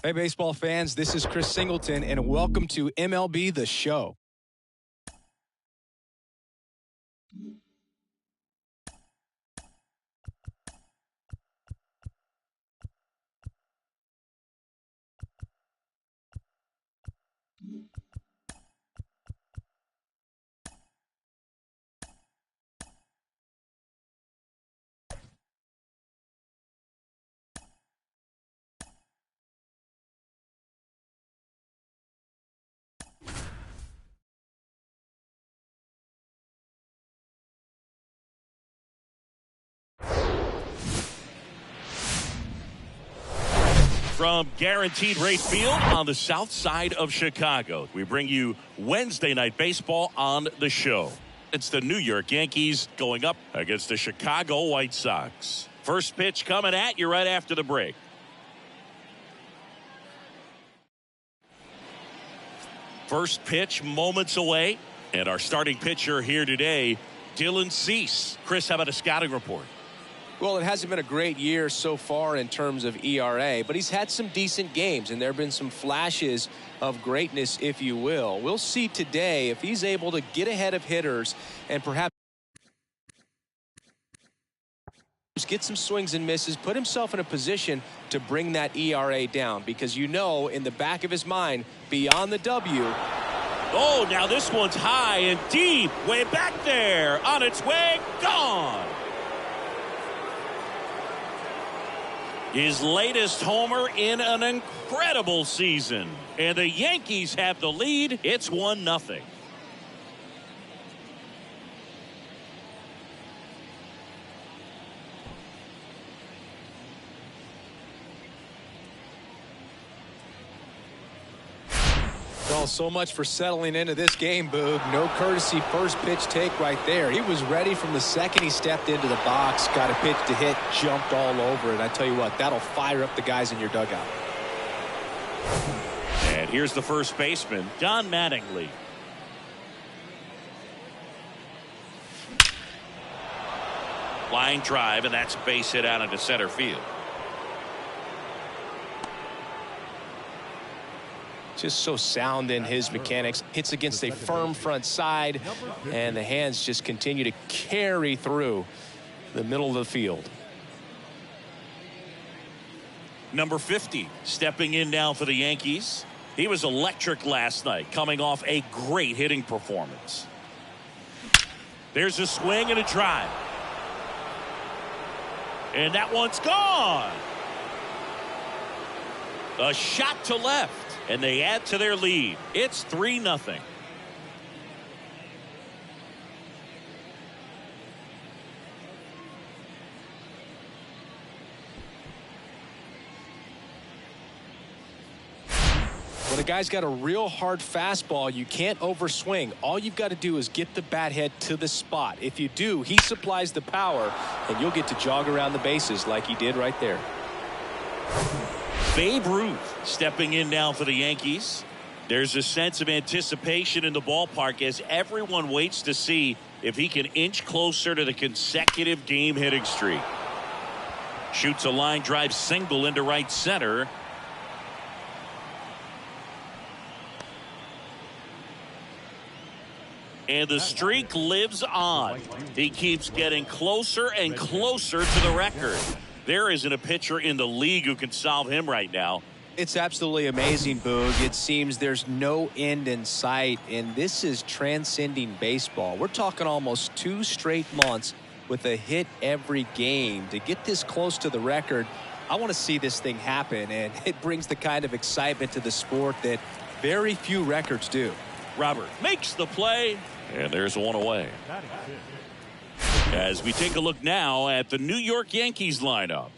Hey, baseball fans, this is Chris Singleton, and welcome to MLB The Show. From Guaranteed Rate Field on the south side of Chicago, we bring you Wednesday Night Baseball on the show. It's the New York Yankees going up against the Chicago White Sox. First pitch coming at you right after the break. First pitch moments away, and our starting pitcher here today, Dylan Cease. Chris, how about a scouting report? Well, it hasn't been a great year so far in terms of ERA, but he's had some decent games, and there have been some flashes of greatness, if you will. We'll see today if he's able to get ahead of hitters and perhaps get some swings and misses, put himself in a position to bring that ERA down, because you know in the back of his mind, beyond the W. Oh, now this one's high and deep, way back there, on its way, gone. His latest homer in an incredible season. And the Yankees have the lead. It's 1-0. Well, so much for settling into this game, Boog. No courtesy first pitch take right there. He was ready from the second he stepped into the box, got a pitch to hit, jumped all over it. I tell you what, that'll fire up the guys in your dugout. And here's the first baseman, Don Mattingly. Line drive, and that's a base hit out into center field. Just so sound in his mechanics. Hits against a firm front side, and the hands just continue to carry through the middle of the field. Number 50 stepping in now for the Yankees. He was electric last night, coming off a great hitting performance. There's a swing and a drive. And that one's gone. A shot to left. And they add to their lead. It's 3-0. When a guy's got a real hard fastball, you can't overswing. All you've got to do is get the bat head to the spot. If you do, he supplies the power, and you'll get to jog around the bases like he did right there. Babe Ruth stepping in now for the Yankees. There's a sense of anticipation in the ballpark as everyone waits to see if he can inch closer to the consecutive game hitting streak. Shoots a line drive single into right center. And the streak lives on. He keeps getting closer and closer to the record. There isn't a pitcher in the league who can solve him right now. It's absolutely amazing, Boog. It seems there's no end in sight, and this is transcending baseball. We're talking almost 2 straight months with a hit every game. To get this close to the record, I want to see this thing happen, and it brings the kind of excitement to the sport that very few records do. Robert makes the play, and there's one away. As we take a look now at the New York Yankees lineup.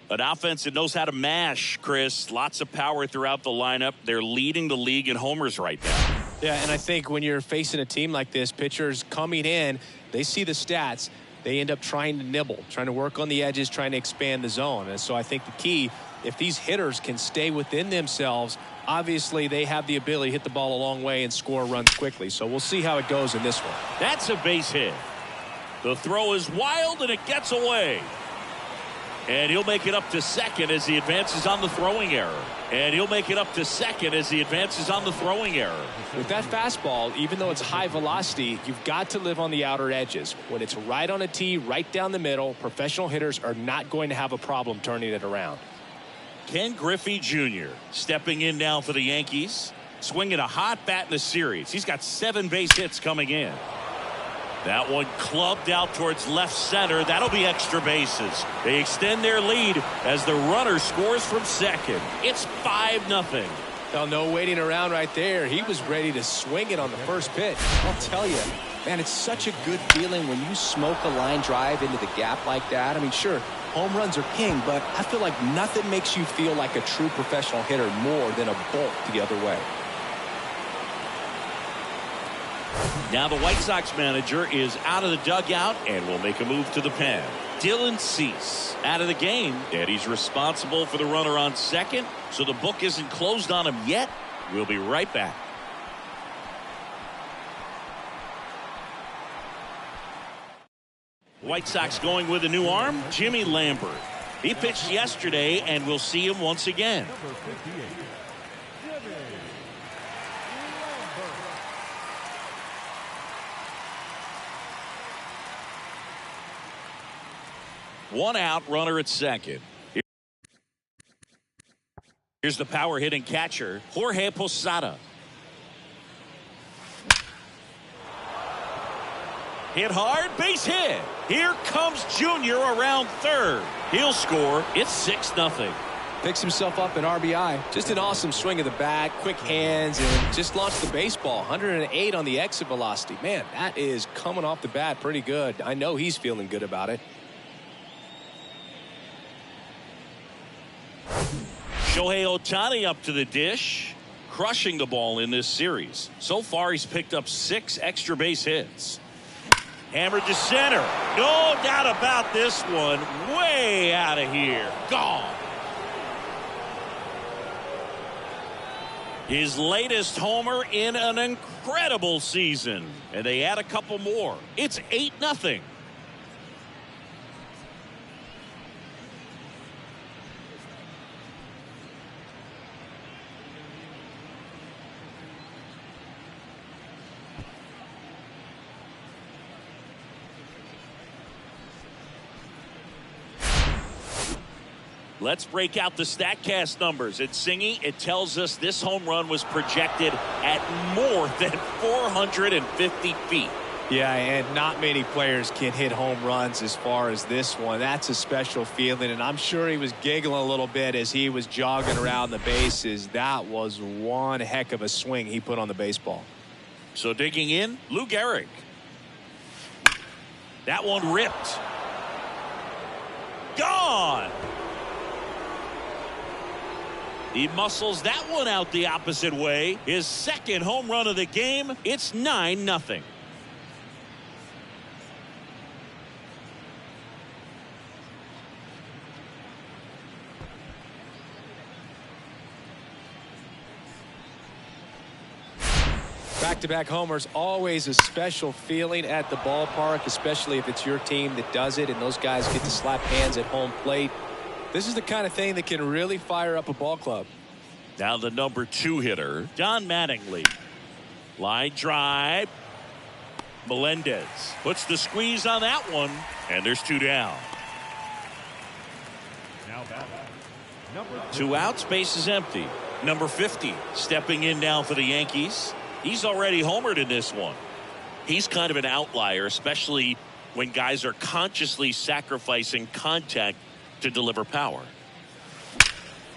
An offense that knows how to mash, Chris. Lots of power throughout the lineup. They're leading the league in homers right now. Yeah, and I think when you're facing a team like this, pitchers coming in, they see the stats. They end up trying to nibble, trying to work on the edges, trying to expand the zone. And so I think the key, if these hitters can stay within themselves, obviously they have the ability to hit the ball a long way and score runs quickly. So we'll see how it goes in this one. That's a base hit. The throw is wild, and it gets away. And he'll make it up to second as he advances on the throwing error. And he'll make it up to second as he advances on the throwing error. With that fastball, even though it's high velocity, you've got to live on the outer edges. When it's right on a tee, right down the middle, professional hitters are not going to have a problem turning it around. Ken Griffey Jr. stepping in now for the Yankees. Swinging a hot bat in the series. He's got 7 base hits coming in. That one clubbed out towards left center. That'll be extra bases. They extend their lead as the runner scores from second. It's 5-0. Well, no waiting around right there. He was ready to swing it on the first pitch. I'll tell you, man, it's such a good feeling when you smoke a line drive into the gap like that. I mean, sure, home runs are king, but I feel like nothing makes you feel like a true professional hitter more than a bolt the other way. Now the White Sox manager is out of the dugout and will make a move to the pen. Dylan Cease out of the game, and he's responsible for the runner on second, so the book isn't closed on him yet. We'll be right back. White Sox going with a new arm, Jimmy Lambert. He pitched yesterday, and we'll see him once again. One out, runner at second. Here's the power hitting catcher, Jorge Posada. Hit hard, base hit. Here comes Junior around third. He'll score. It's 6-0. Picks himself up an RBI. Just an awesome swing of the bat, quick hands, and just launched the baseball. 108 on the exit velocity. Man, that is coming off the bat pretty good. I know he's feeling good about it. Shohei Ohtani up to the dish, crushing the ball in this series. So far, he's picked up 6 extra base hits. Hammered to center. No doubt about this one. Way out of here. Gone. His latest homer in an incredible season. And they add a couple more. It's 8-0. Let's break out the StatCast numbers. It's Singy. It tells us this home run was projected at more than 450 feet. Yeah, and not many players can hit home runs as far as this one. That's a special feeling, and I'm sure he was giggling a little bit as he was jogging around the bases. That was one heck of a swing he put on the baseball. So digging in, Lou Gehrig. That one ripped. Gone. He muscles that one out the opposite way. His second home run of the game. It's 9-0. Back-to-back homers, always a special feeling at the ballpark, especially if it's your team that does it and those guys get to slap hands at home plate. This is the kind of thing that can really fire up a ball club. Now the number 2 hitter, Don Mattingly. Line drive. Melendez puts the squeeze on that one, and there's 2 down. Now back. 2 outs, base is empty. Number 50 stepping in now for the Yankees. He's already homered in this one. He's kind of an outlier, especially when guys are consciously sacrificing contact to deliver power.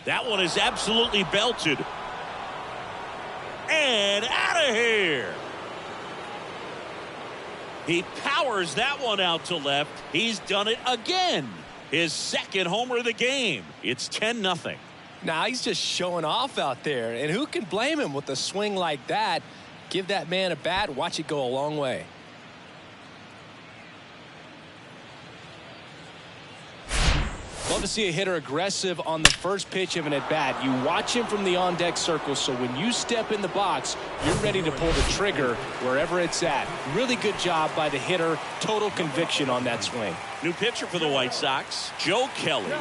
That one is absolutely belted. And out of here. He powers that one out to left. He's done it again. His second homer of the game. It's 10-0. Now he's just showing off out there, and who can blame him with a swing like that? Give that man a bat, watch it go a long way. Love to see a hitter aggressive on the first pitch of an at-bat. You watch him from the on-deck circle, so when you step in the box, you're ready to pull the trigger wherever it's at. Really good job by the hitter. Total conviction on that swing. New pitcher for the White Sox, Joe Kelly.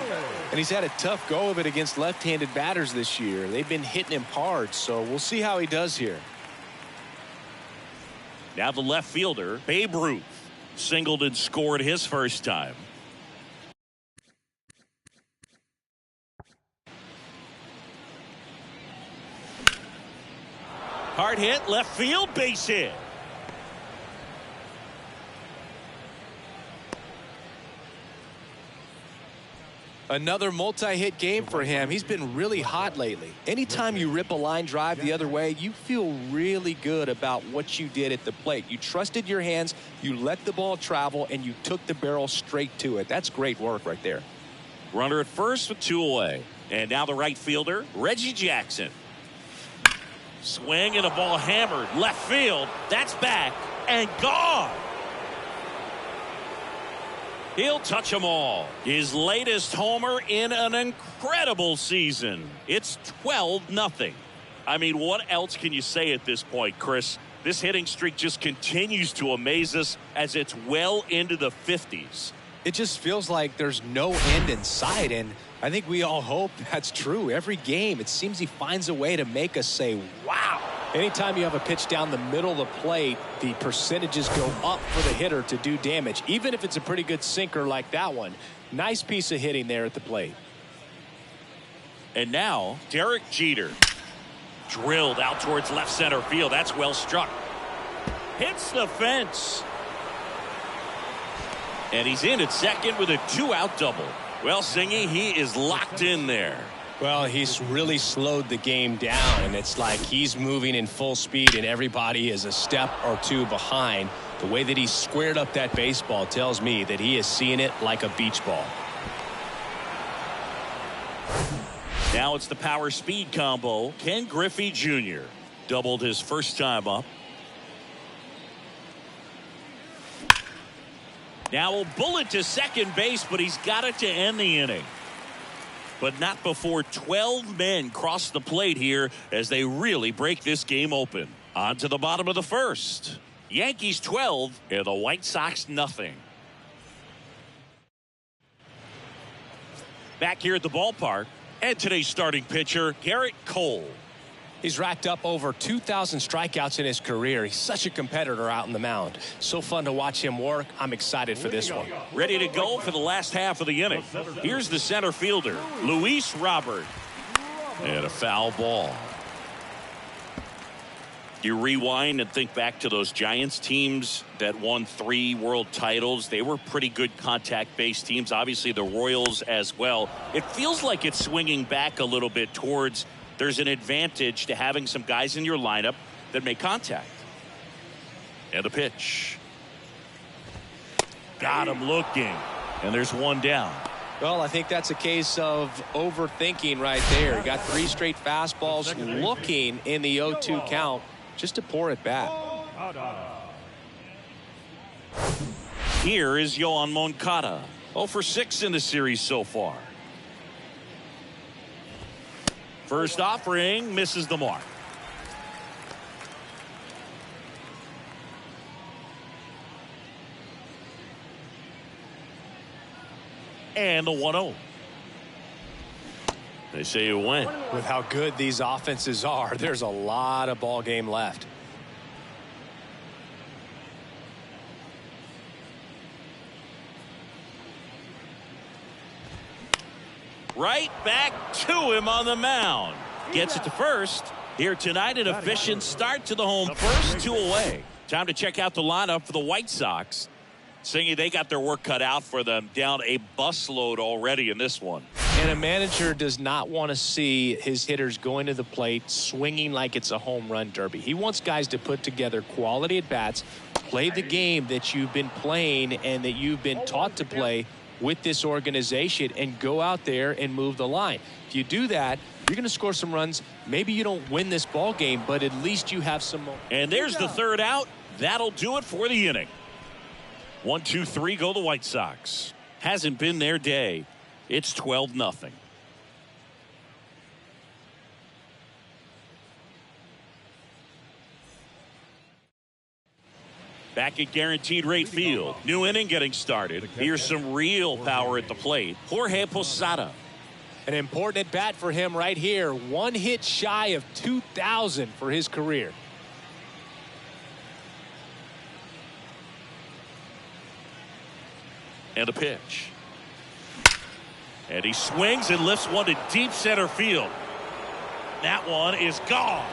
And he's had a tough go of it against left-handed batters this year. They've been hitting him hard, so we'll see how he does here. Now the left fielder, Babe Ruth, singled and scored his first time. Hard hit, left field, base hit. Another multi-hit game for him. He's been really hot lately. Anytime you rip a line drive the other way, you feel really good about what you did at the plate. You trusted your hands, you let the ball travel, and you took the barrel straight to it. That's great work right there. Runner at first with 2 away. And now the right fielder, Reggie Jackson. Swing and a ball hammered left field. That's back and gone. He'll touch them all. His latest homer in an incredible season. It's 12-0. I mean, what else can you say at this point, Chris? This hitting streak just continues to amaze us as it's well into the 50s. It just feels like there's no end in sight, and I think we all hope that's true. Every game, it seems he finds a way to make us say, wow. Anytime you have a pitch down the middle of the plate, the percentages go up for the hitter to do damage, even if it's a pretty good sinker like that one. Nice piece of hitting there at the plate. And now, Derek Jeter. Drilled out towards left center field. That's well struck. Hits the fence. And he's in at second with a 2-out double. Well, Singy, he is locked in there. Well, he's really slowed the game down, and it's like he's moving in full speed, and everybody is a step or two behind. The way that he squared up that baseball tells me that he is seeing it like a beach ball. Now it's the power speed combo. Ken Griffey Jr. doubled his first time up. Now a bullet to second base, but he's got it to end the inning. But not before 12 men cross the plate here as they really break this game open. On to the bottom of the first. Yankees 12 and the White Sox nothing. Back here at the ballpark, and today's starting pitcher, Garrett Cole. He's racked up over 2,000 strikeouts in his career. He's such a competitor out in the mound. So fun to watch him work. I'm excited for this one. Ready to go for the last half of the inning. Here's the center fielder, Luis Robert. And a foul ball. You rewind and think back to those Giants teams that won 3 world titles. They were pretty good contact-based teams. Obviously, the Royals as well. It feels like it's swinging back a little bit towards there's an advantage to having some guys in your lineup that make contact. And the pitch. Got him looking. And there's one down. Well, I think that's a case of overthinking right there. Got 3 straight fastballs looking in the 0-2 count just to pour it back. Here is Yoan Moncada. 0 for 6 in the series so far. First offering misses the mark. And the 1-0. They say you win. With how good these offenses are, there's a lot of ball game left. Right back to him on the mound. Gets it to first. Here tonight, an efficient start to the home first, 2 away. Time to check out the lineup for the White Sox. Singy, they got their work cut out for them. Down a busload already in this one. And a manager does not want to see his hitters going to the plate swinging like it's a home run derby. He wants guys to put together quality at bats, play the game that you've been playing and that you've been taught to play with this organization, and go out there and move the line. If you do that, you're going to score some runs. Maybe you don't win this ball game, but at least you have some. And there's the third out. That'll do it for the inning. 1, 2, 3 go the White Sox. Hasn't been their day. It's 12-0. Back at Guaranteed Rate Field. New inning getting started. Here's some real power at the plate. Jorge Posada. An important at bat for him right here. One hit shy of 2,000 for his career. And a pitch. And he swings and lifts one to deep center field. That one is gone.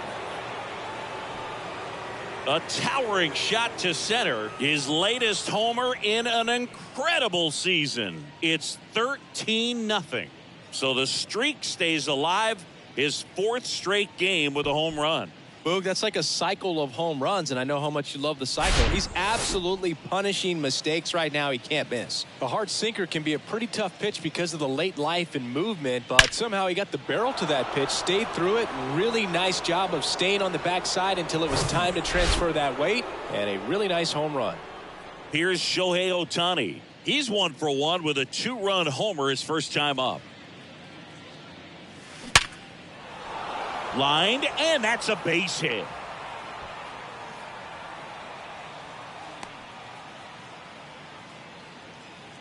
A towering shot to center. His latest homer in an incredible season. It's 13-0. So the streak stays alive. His 4th straight game with a home run. Boog, that's like a cycle of home runs, and I know how much you love the cycle. He's absolutely punishing mistakes right now he can't miss. A hard sinker can be a pretty tough pitch because of the late life and movement, but somehow he got the barrel to that pitch, stayed through it. Really nice job of staying on the backside until it was time to transfer that weight, and a really nice home run. Here's Shohei Ohtani. He's 1 for 1 with a 2-run homer his first time up. Lined, and that's a base hit.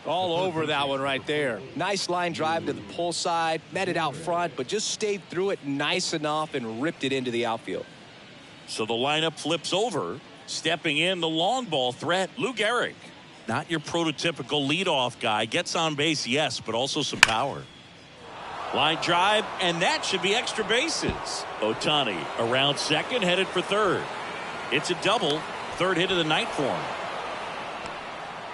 All over that one right there. Nice line drive to the pull side, met it out front, but just stayed through it nice enough and ripped it into the outfield. So the lineup flips over. Stepping in, the long ball threat, Lou Gehrig. Not your prototypical leadoff guy. Gets on base, yes, but also some power. Line drive, and that should be extra bases. Ohtani around second, headed for third. It's a double. 3rd hit of the night for him.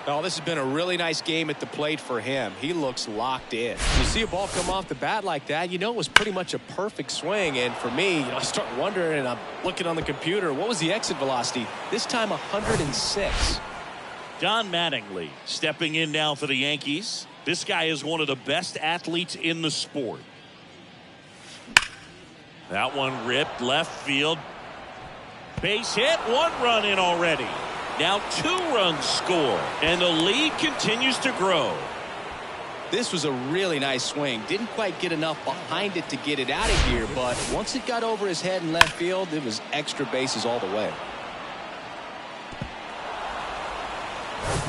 Oh, this has been a really nice game at the plate for him. He looks locked in. You see a ball come off the bat like that, you know it was pretty much a perfect swing. And for me, I start wondering, and I'm looking on the computer, what was the exit velocity? This time 106. Don Mattingly stepping in now for the Yankees. This guy is one of the best athletes in the sport. That one ripped left field. Base hit, 1 run in already. Now 2 runs score, and the lead continues to grow. This was a really nice swing. Didn't quite get enough behind it to get it out of here, but once it got over his head in left field, it was extra bases all the way.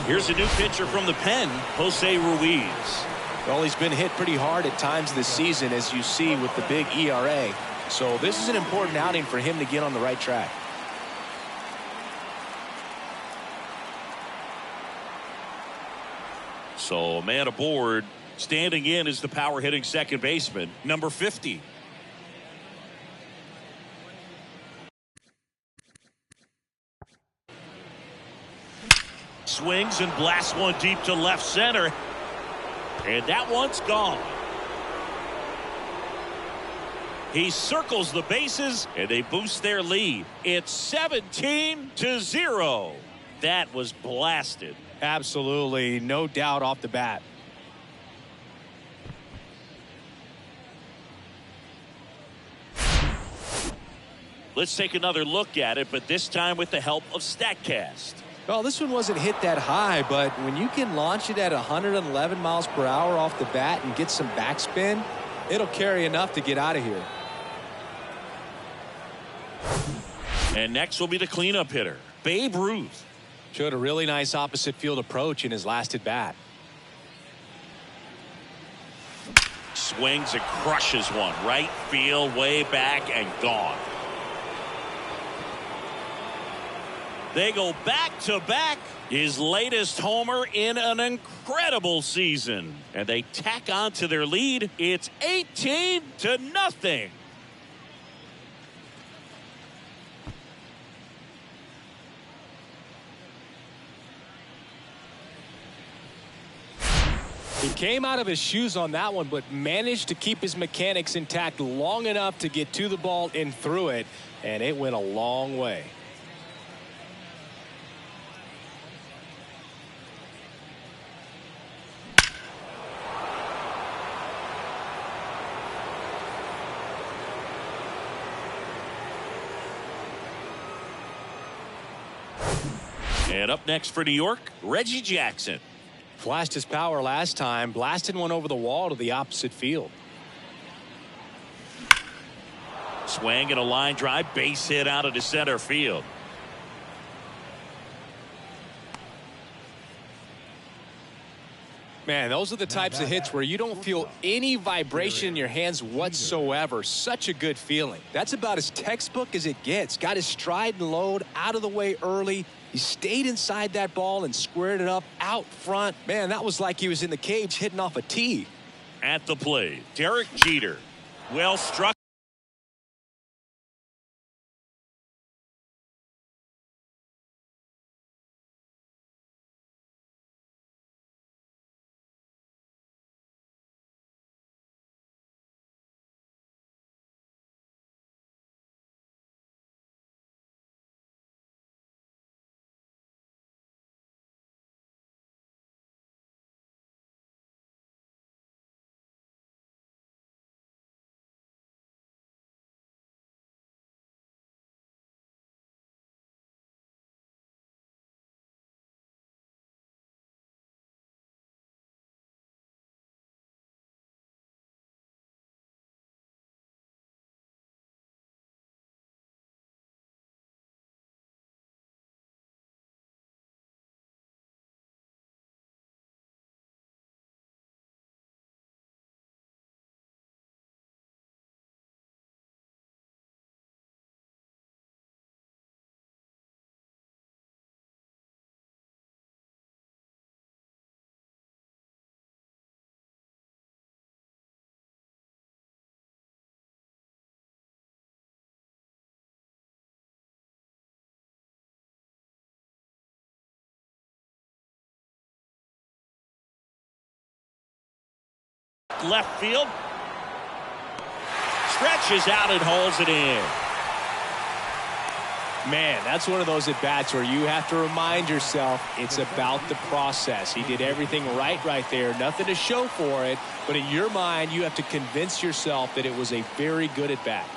Here's a new pitcher from the pen, Jose Ruiz. Well, he's been hit pretty hard at times this season, as you see with the big ERA. So this is an important outing for him to get on the right track. So a man aboard. Standing in is the power hitting second baseman, number 50. Swings and blasts one deep to left center. And that one's gone. He circles the bases, and they boost their lead. It's 17-0. That was blasted. Absolutely, no doubt off the bat. Let's take another look at it, but this time with the help of StatCast. Well, this one wasn't hit that high, but when you can launch it at 111 miles per hour off the bat and get some backspin, it'll carry enough to get out of here. And next will be the cleanup hitter, Babe Ruth. Showed a really nice opposite field approach in his last at bat. Swings and crushes one. Right field, way back, and gone. They go back-to-back. His latest homer in an incredible season. And they tack on to their lead. It's 18-0. He came out of his shoes on that one, but managed to keep his mechanics intact long enough to get to the ball and through it, and it went a long way. And up next for New York, Reggie Jackson. Flashed his power last time, blasted one over the wall to the opposite field. Swing and a line drive, base hit out of the center field. Man, those are the types of hits where you don't feel any vibration in your hands whatsoever. Such a good feeling. That's about as textbook as it gets. Got his stride and load out of the way early. He stayed inside that ball and squared it up out front. Man, that was like he was in the cage hitting off a tee. At the plate, Derek Jeter. Well struck. Left field. Stretches out and holds it in. Man, that's one of those at-bats where you have to remind yourself it's about the process. He did everything right there. Nothing to show for it. But in your mind, you have to convince yourself that it was a very good at-bat.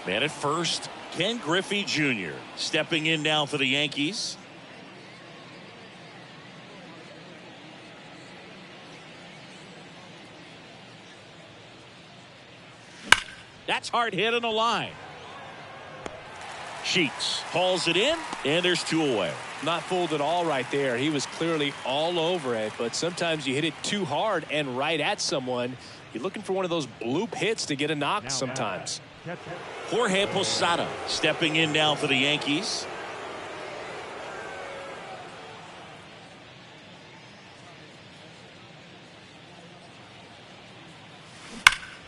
Man at first, Ken Griffey Jr. stepping in now for the Yankees. That's hard hit on the line. Sheets hauls it in, and there's two away. Not fooled at all right there. He was clearly all over it, but sometimes you hit it too hard and right at someone. You're looking for one of those bloop hits to get a knock sometimes. Jorge Posada stepping in now for the Yankees.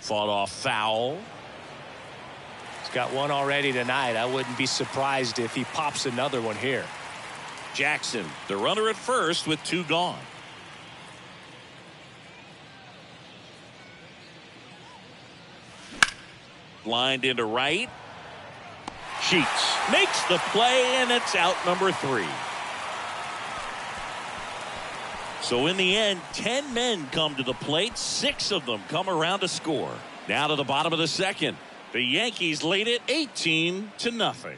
Fought off foul. Got one already tonight. I wouldn't be surprised if he pops another one here. Jackson, the runner at first with two gone. Lined into right. Sheets makes the play, and it's out number 3. So in the end, 10 men come to the plate. 6 of them come around to score. Now to the bottom of the second. The Yankees lead it 18-0.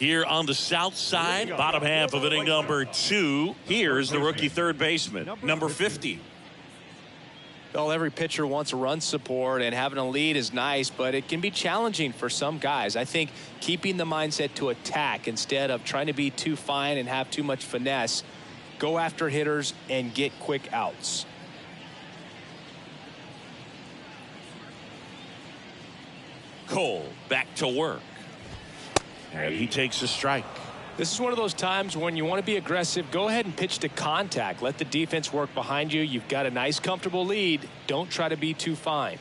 Here on the south side, bottom half of inning number 2. Here's the rookie third baseman, number 50. Well, every pitcher wants a run support, and having a lead is nice, but it can be challenging for some guys. I think keeping the mindset to attack instead of trying to be too fine and have too much finesse. Go after hitters and get quick outs. Cole back to work. And he takes a strike. This is one of those times when you want to be aggressive. Go ahead and pitch to contact. Let the defense work behind you. You've got a nice, comfortable lead. Don't try to be too fine.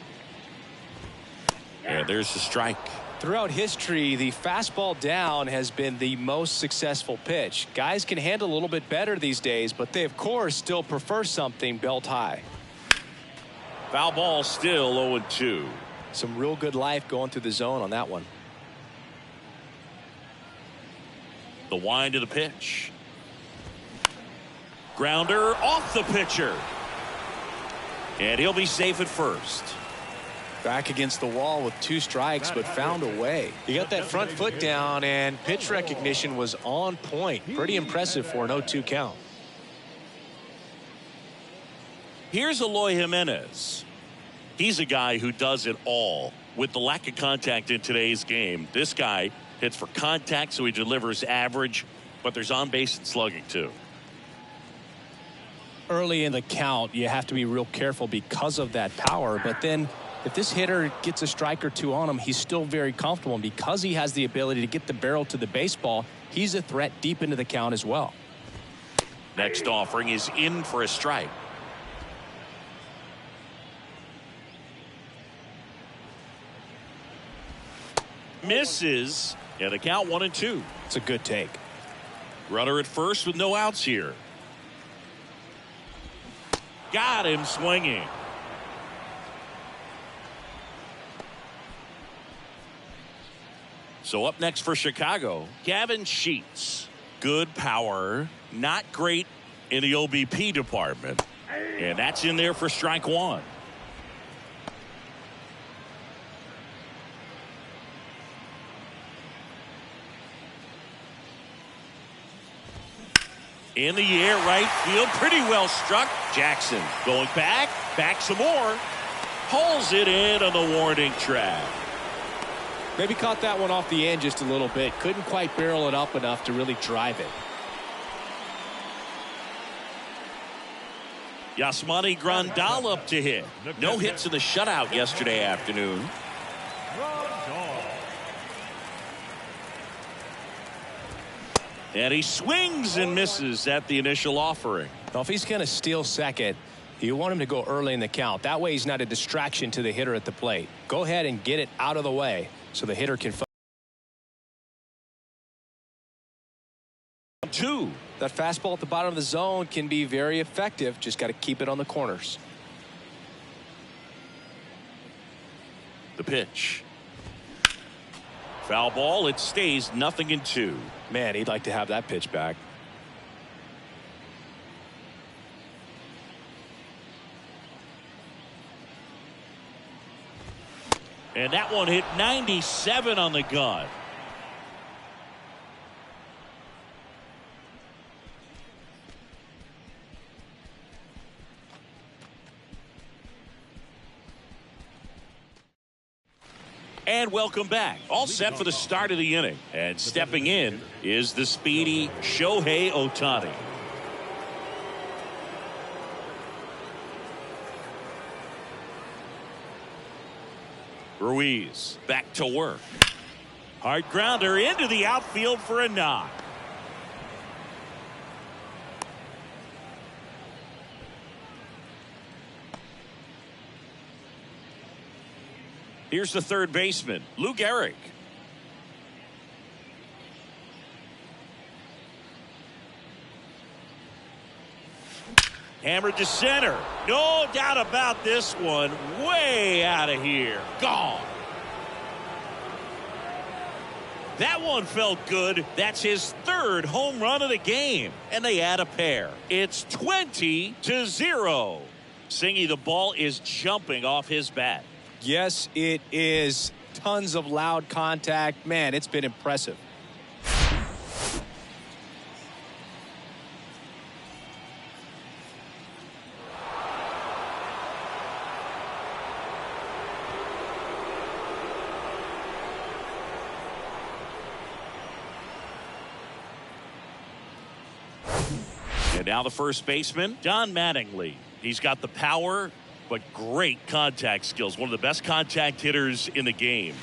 And there's the strike. Throughout history, the fastball down has been the most successful pitch. Guys can handle a little bit better these days, but they, of course, still prefer something belt high. Foul ball still 0-2. Some real good life going through the zone on that one. The wind of the pitch. Grounder off the pitcher. And he'll be safe at first. Back against the wall with 2 strikes, but found a way. He got that front foot down, and pitch recognition was on point. Pretty impressive for an 0-2 count. Here's Eloy Jimenez. He's a guy who does it all. With the lack of contact in today's game, this guy hits for contact, so he delivers average, but there's on base and slugging too. Early in the count, you have to be real careful because of that power, but then if this hitter gets a strike or 2 on him, he's still very comfortable, and because he has the ability to get the barrel to the baseball, he's a threat deep into the count as well. Next offering is in for a strike. Misses, and the count 1-2. It's a good take. Runner at first with no outs here. Got him swinging. So up next for Chicago, Gavin Sheets. Good power, not great in the OBP department. And that's in there for strike 1. In the air, right field, pretty well struck. Jackson going back some more. Pulls it in on the warning track. Maybe caught that one off the end just a little bit. Couldn't quite barrel it up enough to really drive it. Yasmani Grandal up to hit. No hits in the shutout yesterday afternoon. And he swings and misses at the initial offering. Now, if he's going to steal second, you want him to go early in the count. That way he's not a distraction to the hitter at the plate. Go ahead and get it out of the way so the hitter can. 2. That fastball at the bottom of the zone can be very effective. Just got to keep it on the corners. The pitch. Foul ball. It stays 0-2. Man, he'd like to have that pitch back. And that one hit 97 on the gun. And welcome back. All set for the start of the inning. And stepping in is the speedy Shohei Ohtani. Ruiz back to work. Hard grounder into the outfield for a knock. Here's the third baseman, Lou Gehrig. Hammered to center. No doubt about this one. Way out of here. Gone. That one felt good. That's his third home run of the game. And they add a pair. It's 20-0. Singy, the ball is jumping off his bat. Yes, it is. Tons of loud contact. Man, it's been impressive. And now the first baseman, Don Mattingly. He's got the power, but great contact skills. One of the best contact hitters in the game.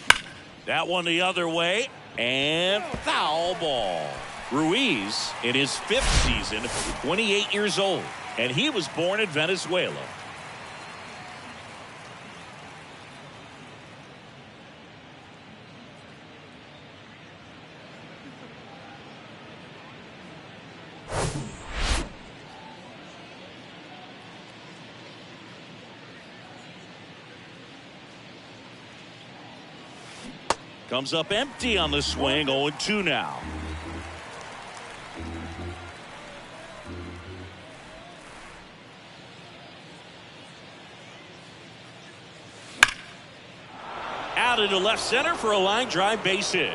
That one the other way, and foul ball. Ruiz in his 5th season, 28 years old, and he was born in Venezuela. Comes up empty on the swing. 0-2 now. out into left center for a line drive base hit.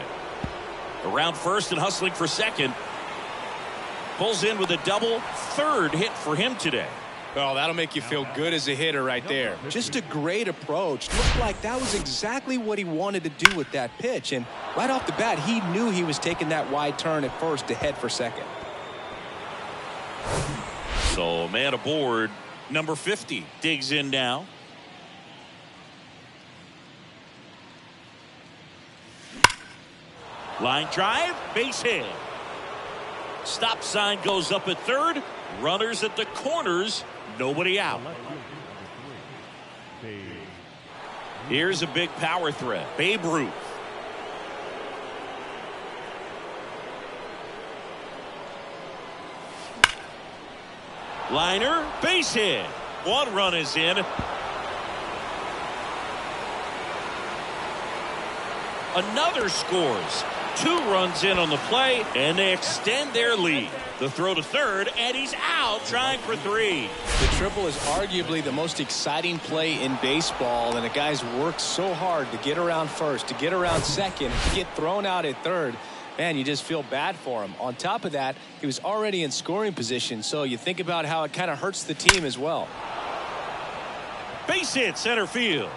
Around first and hustling for second. Pulls in with a double, third hit for him today. Oh, that'll make you feel good as a hitter right there. Just a great approach. Looked like that was exactly what he wanted to do with that pitch. And right off the bat, he knew he was taking that wide turn at first to head for second. So, man aboard, number 50 digs in now. Line drive, base hit. Stop sign goes up at third. Runners at the corners. Nobody out. Here's a big power threat. Babe Ruth. Liner, base hit. One run is in. Another scores. 2 runs in on the play, and they extend their lead. The throw to third, and he's out trying for 3. The triple is arguably the most exciting play in baseball, and the guy's worked so hard to get around first, to get around second, to get thrown out at third. Man, you just feel bad for him. On top of that, he was already in scoring position, so you think about how it kind of hurts the team as well. Base hit, center field.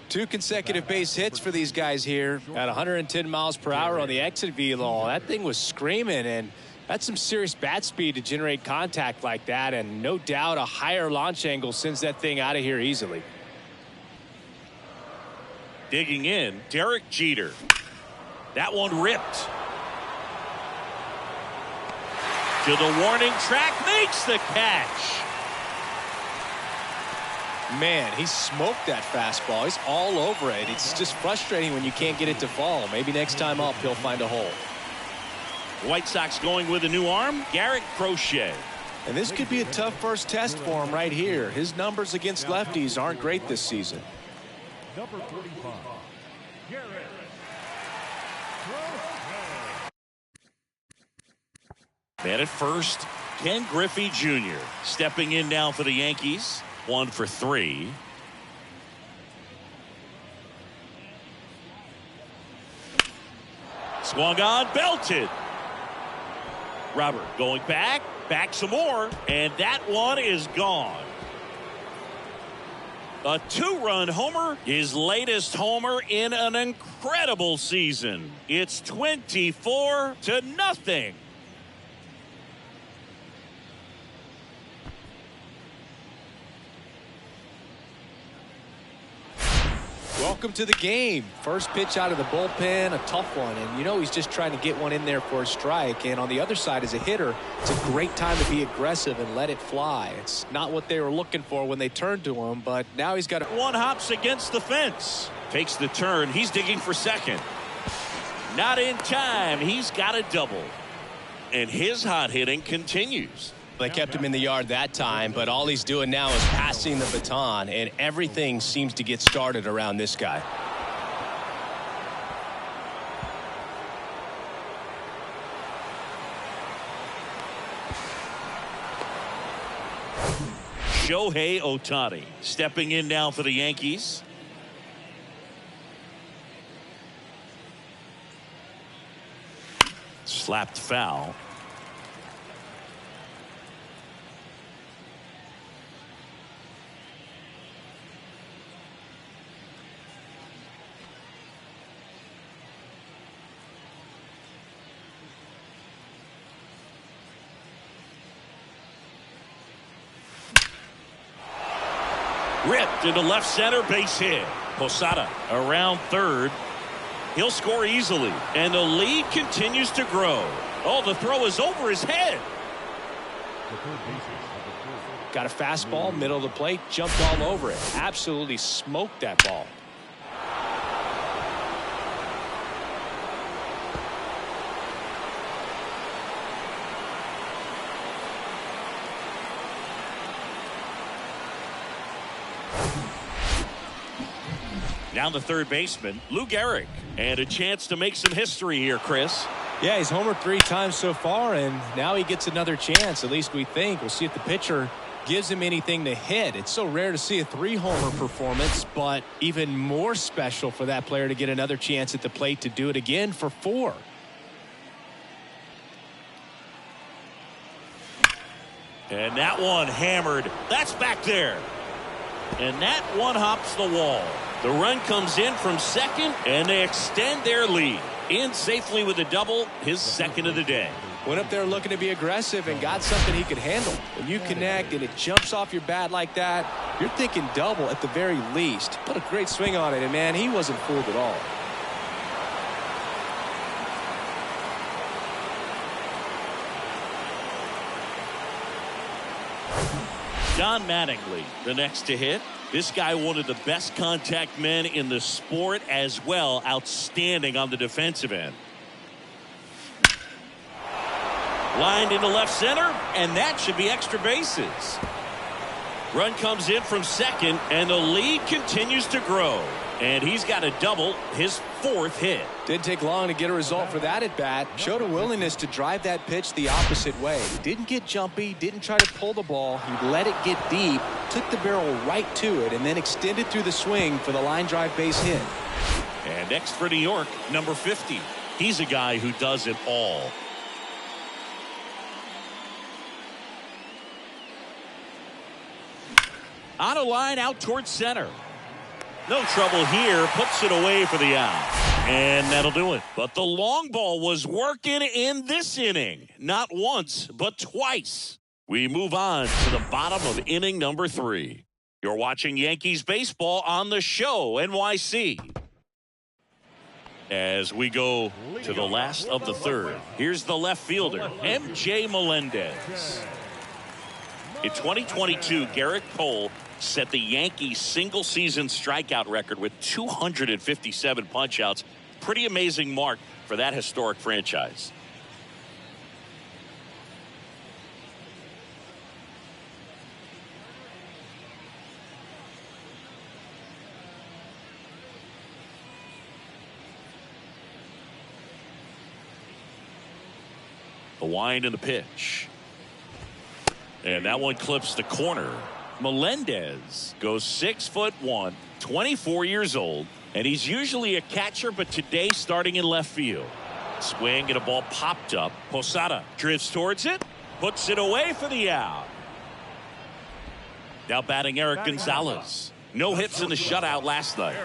Two consecutive base hits for these guys here at 110 miles per hour on the exit velo. That thing was screaming, and that's some serious bat speed to generate contact like that, and no doubt a higher launch angle sends that thing out of here easily. Digging in, Derek Jeter. That one ripped. To the warning track, makes the catch. Man, he smoked that fastball. He's all over it. It's just frustrating when you can't get it to fall. Maybe next time up he'll find a hole. White Sox going with a new arm, Garrett Crochet. And this could be a tough first test for him right here. His numbers against lefties aren't great this season. Number 45, Garrett Crochet. Man at first, Ken Griffey Jr. stepping in now for the Yankees. 1 for 3. Swung on, belted. Robert going back some more, and that one is gone. A 2-run homer, his latest homer in an incredible season. It's 24-0. Welcome to the game. First pitch out of the bullpen, a tough one, and you know he's just trying to get one in there for a strike. And on the other side, as a hitter, it's a great time to be aggressive and let it fly. It's not what they were looking for when they turned to him, but now he's got one hops against the fence. Takes the turn. He's digging for second. Not in time. He's got a double. And his hot hitting continues. They kept him in the yard that time, but all he's doing now is passing the baton, and everything seems to get started around this guy. Shohei Ohtani stepping in now for the Yankees. Slapped foul. Ripped into left center, base hit. Posada around third. He'll score easily, and the lead continues to grow. Oh, the throw is over his head. Got a fastball, middle of the plate, jumped all over it. Absolutely smoked that ball. Down the third baseman, Lou Gehrig. And a chance to make some history here, Chris. Yeah, he's homered 3 times so far, and now he gets another chance. At least we think. We'll see if the pitcher gives him anything to hit. It's so rare to see a 3-homer performance, but even more special for that player to get another chance at the plate to do it again for 4. And that one hammered. That's back there. And that one hops the wall. The run comes in from second, and they extend their lead. In safely with a double, his second of the day. Went up there looking to be aggressive and got something he could handle. When you connect and it jumps off your bat like that, you're thinking double at the very least. Put a great swing on it, and man, he wasn't fooled at all. Don Mattingly, the next to hit. This guy, one of the best contact men in the sport as well. Outstanding on the defensive end. Lined into left center, and that should be extra bases. Run comes in from second, and the lead continues to grow. And he's got a double, his 4th hit. Didn't take long to get a result for that at bat. Showed a willingness to drive that pitch the opposite way. Didn't get jumpy, didn't try to pull the ball. He let it get deep, took the barrel right to it, and then extended through the swing for the line drive base hit. And next for New York, number 50. He's a guy who does it all. On a line out towards center. No trouble here. Puts it away for the out. And that'll do it. But the long ball was working in this inning. Not once, but twice. We move on to the bottom of inning number 3. You're watching Yankees baseball on the show, NYC. As we go to the last of the 3rd. Here's the left fielder, M.J. Melendez. In 2022, Garrett Cole set the Yankees single-season strikeout record with 257 punch-outs. Pretty amazing mark for that historic franchise. The wind and the pitch. And that one clips the corner. Melendez goes 6'1", 24 years old, and he's usually a catcher, but today starting in left field. Swing and a ball popped up. Posada drifts towards it, puts it away for the out. Now batting Eric Gonzalez. No hits in the shutout last night.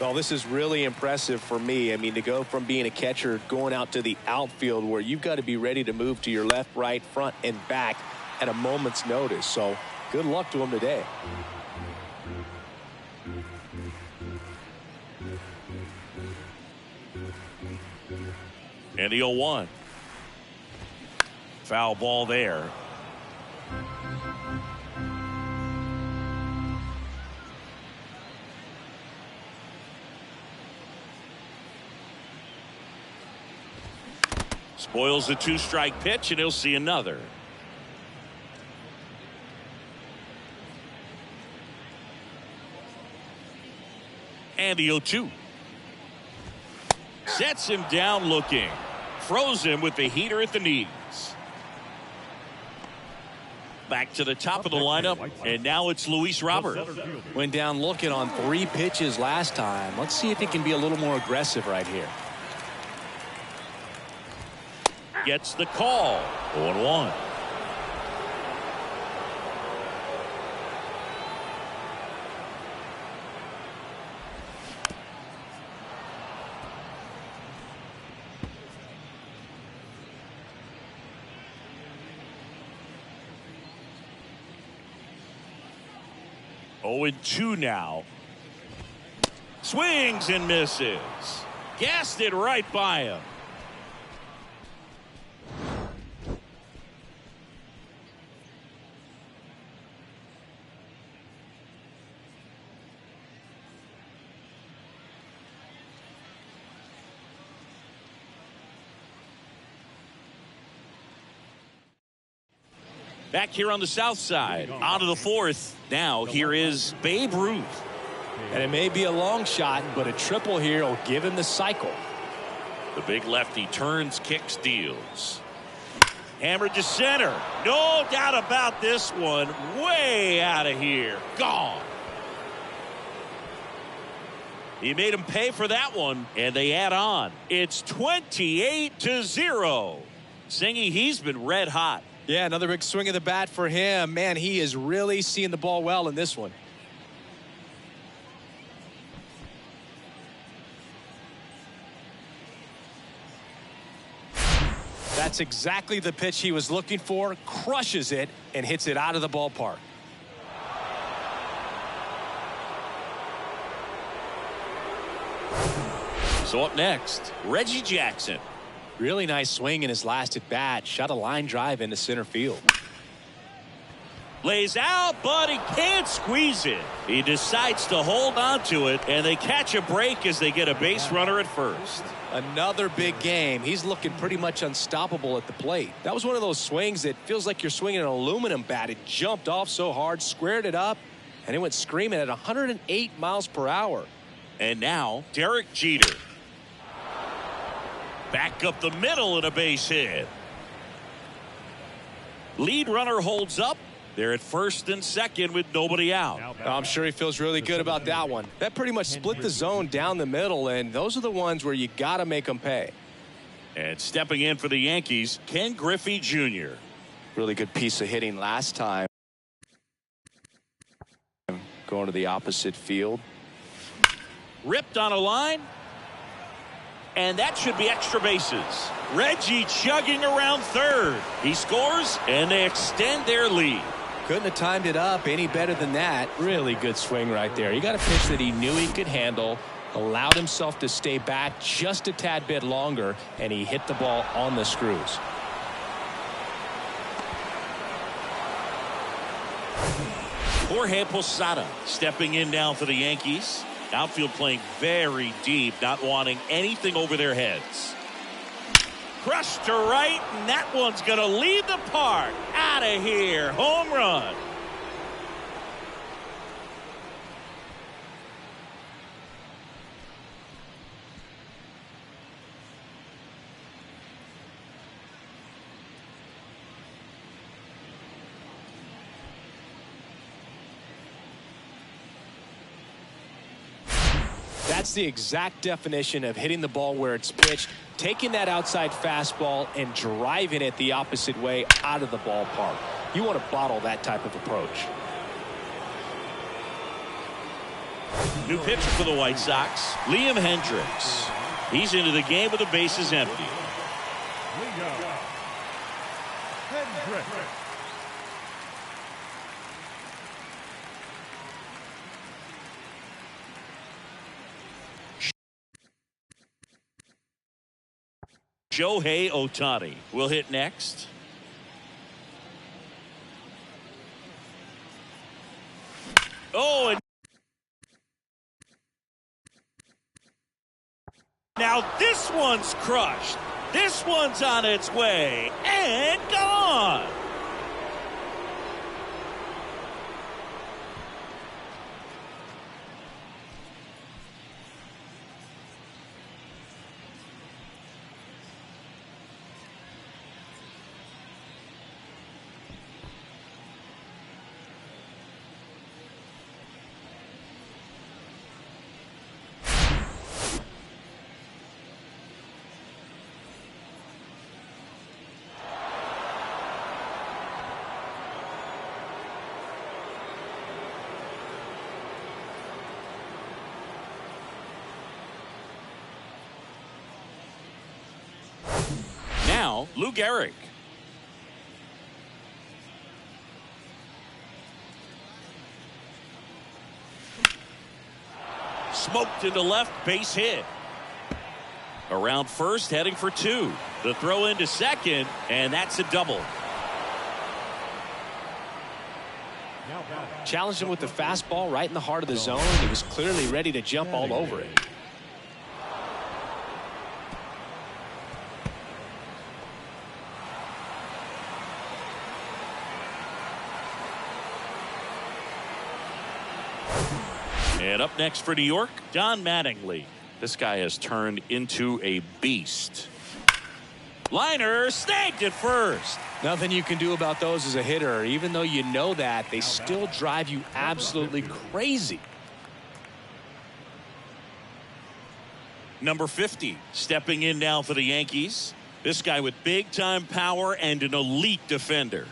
Well, this is really impressive for me. I mean, to go from being a catcher going out to the outfield where you've got to be ready to move to your left, right, front, and back at a moment's notice. So good luck to him today. And the 0-1. Foul ball there. Spoils the 2-strike pitch, and he'll see another. And the 0-2. Sets him down looking. Froze him with the heater at the knees. Back to the top of the lineup, and now it's Luis Robert. Went down looking on 3 pitches last time. Let's see if he can be a little more aggressive right here. Gets the call. 0-1. Oh, 2 now. Swings and misses. Gassed it right by him. Back here on the south side, out of the 4th. Now here is Babe Ruth. And it may be a long shot, but a triple here will give him the cycle. The big lefty turns, kicks, deals. Hammered to center. No doubt about this one. Way out of here. Gone. He made him pay for that one, and they add on. It's 28-0. Singy, he's been red hot. Yeah, another big swing of the bat for him. Man, he is really seeing the ball well in this one. That's exactly the pitch he was looking for. Crushes it and hits it out of the ballpark. So up next, Reggie Jackson. Really nice swing in his last at bat. Shot a line drive into center field. Lays out, but he can't squeeze it. He decides to hold on to it, and they catch a break as they get a base runner at first. Another big game. He's looking pretty much unstoppable at the plate. That was one of those swings that feels like you're swinging an aluminum bat. It jumped off so hard, squared it up, and it went screaming at 108 miles per hour. And now, Derek Jeter. Back up the middle and a base hit. Lead runner holds up. They're at first and second with nobody out. I'm sure he feels really good about that one. That pretty much split the zone down the middle, and those are the ones where you got to make them pay. And stepping in for the Yankees, Ken Griffey Jr. Really good piece of hitting last time. Going to the opposite field. Ripped on a line. And that should be extra bases. Reggie chugging around third. He scores, and they extend their lead. Couldn't have timed it up any better than that. Really good swing right there. He got a pitch that he knew he could handle, allowed himself to stay back just a tad bit longer, and he hit the ball on the screws. Jorge Posada stepping in now for the Yankees. Outfield playing very deep, not wanting anything over their heads. Crushed to right, and that one's going to leave the park. Out of here. Home run. That's the exact definition of hitting the ball where it's pitched, taking that outside fastball and driving it the opposite way out of the ballpark. You want to bottle that type of approach. New pitcher for the White Sox, Liam Hendricks. He's into the game with the bases empty. Liam Hendricks. Shohei Ohtani will hit next. Oh, and now this one's crushed. This one's on its way and gone. Now, Lou Gehrig. Smoked into left, base hit. Around first, heading for two. The throw into second, and that's a double. Challenged him with the fastball right in the heart of the zone. He was clearly ready to jump all over it. And up next for New York, Don Mattingly. This guy has turned into a beast. Liner snagged at first. Nothing you can do about those as a hitter. Even though you know that, they still drive you absolutely crazy. Number 50 stepping in now for the Yankees. This guy with big time power and an elite defender.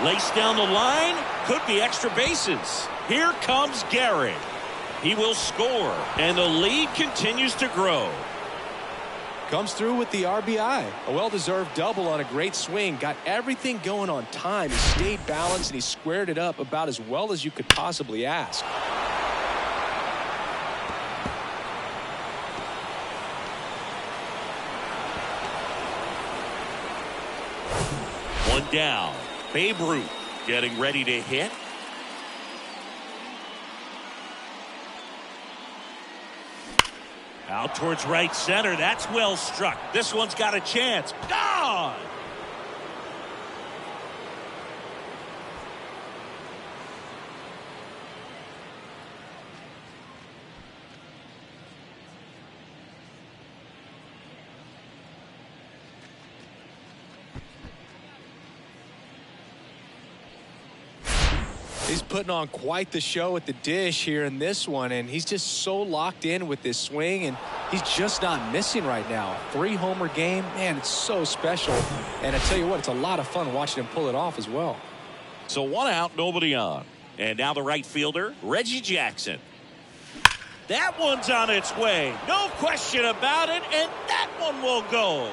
Laced down the line, could be extra bases. Here comes Gary. He will score, and the lead continues to grow. Comes through with the RBI. A well-deserved double on a great swing. Got everything going on time. He stayed balanced, and he squared it up about as well as you could possibly ask. One down. Babe Ruth getting ready to hit. Out towards right center. That's well struck. This one's got a chance. Gone! He's putting on quite the show at the dish here in this one, and he's just so locked in with this swing, and he's just not missing right now. 3-homer game, man, it's so special. And I tell you what, it's a lot of fun watching him pull it off as well. So 1 out, nobody on. And now the right fielder, Reggie Jackson. That one's on its way. No question about it, and that one will go.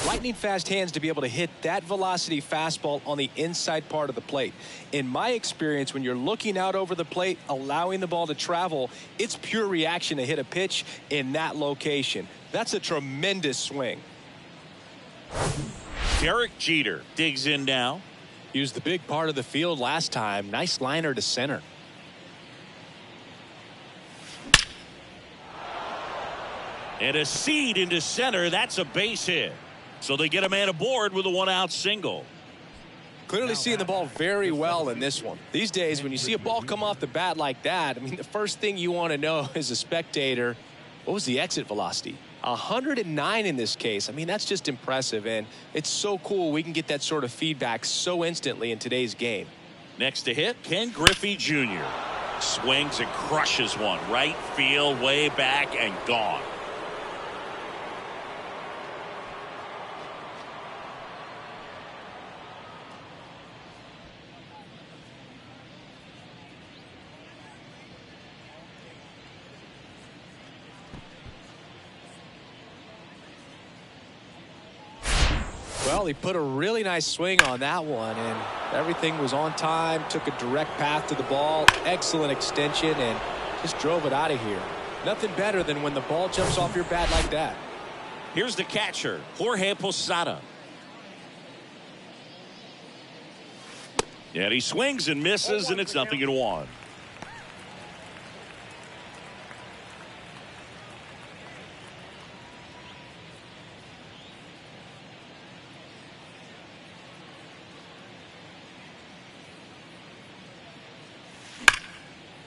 Lightning fast hands to be able to hit that velocity fastball on the inside part of the plate. In my experience, when you're looking out over the plate, allowing the ball to travel, it's pure reaction to hit a pitch in that location. That's a tremendous swing. Derek Jeter digs in now. He was the big part of the field last time. Nice liner to center. And a seed into center. That's a base hit. So they get a man aboard with a 1-out single. Clearly seeing the ball very well in this one. These days, when you see a ball come off the bat like that, I mean, the first thing you want to know as a spectator, what was the exit velocity? 109 in this case. I mean, that's just impressive, and it's so cool we can get that sort of feedback so instantly in today's game. Next to hit, Ken Griffey Jr. Swings and crushes one. Right field, way back, and gone. Well, he put a really nice swing on that one, and everything was on time, took a direct path to the ball, excellent extension, and just drove it out of here. Nothing better than when the ball jumps off your bat like that. Here's the catcher, Jorge Posada. And he swings and misses, and it's 0-1.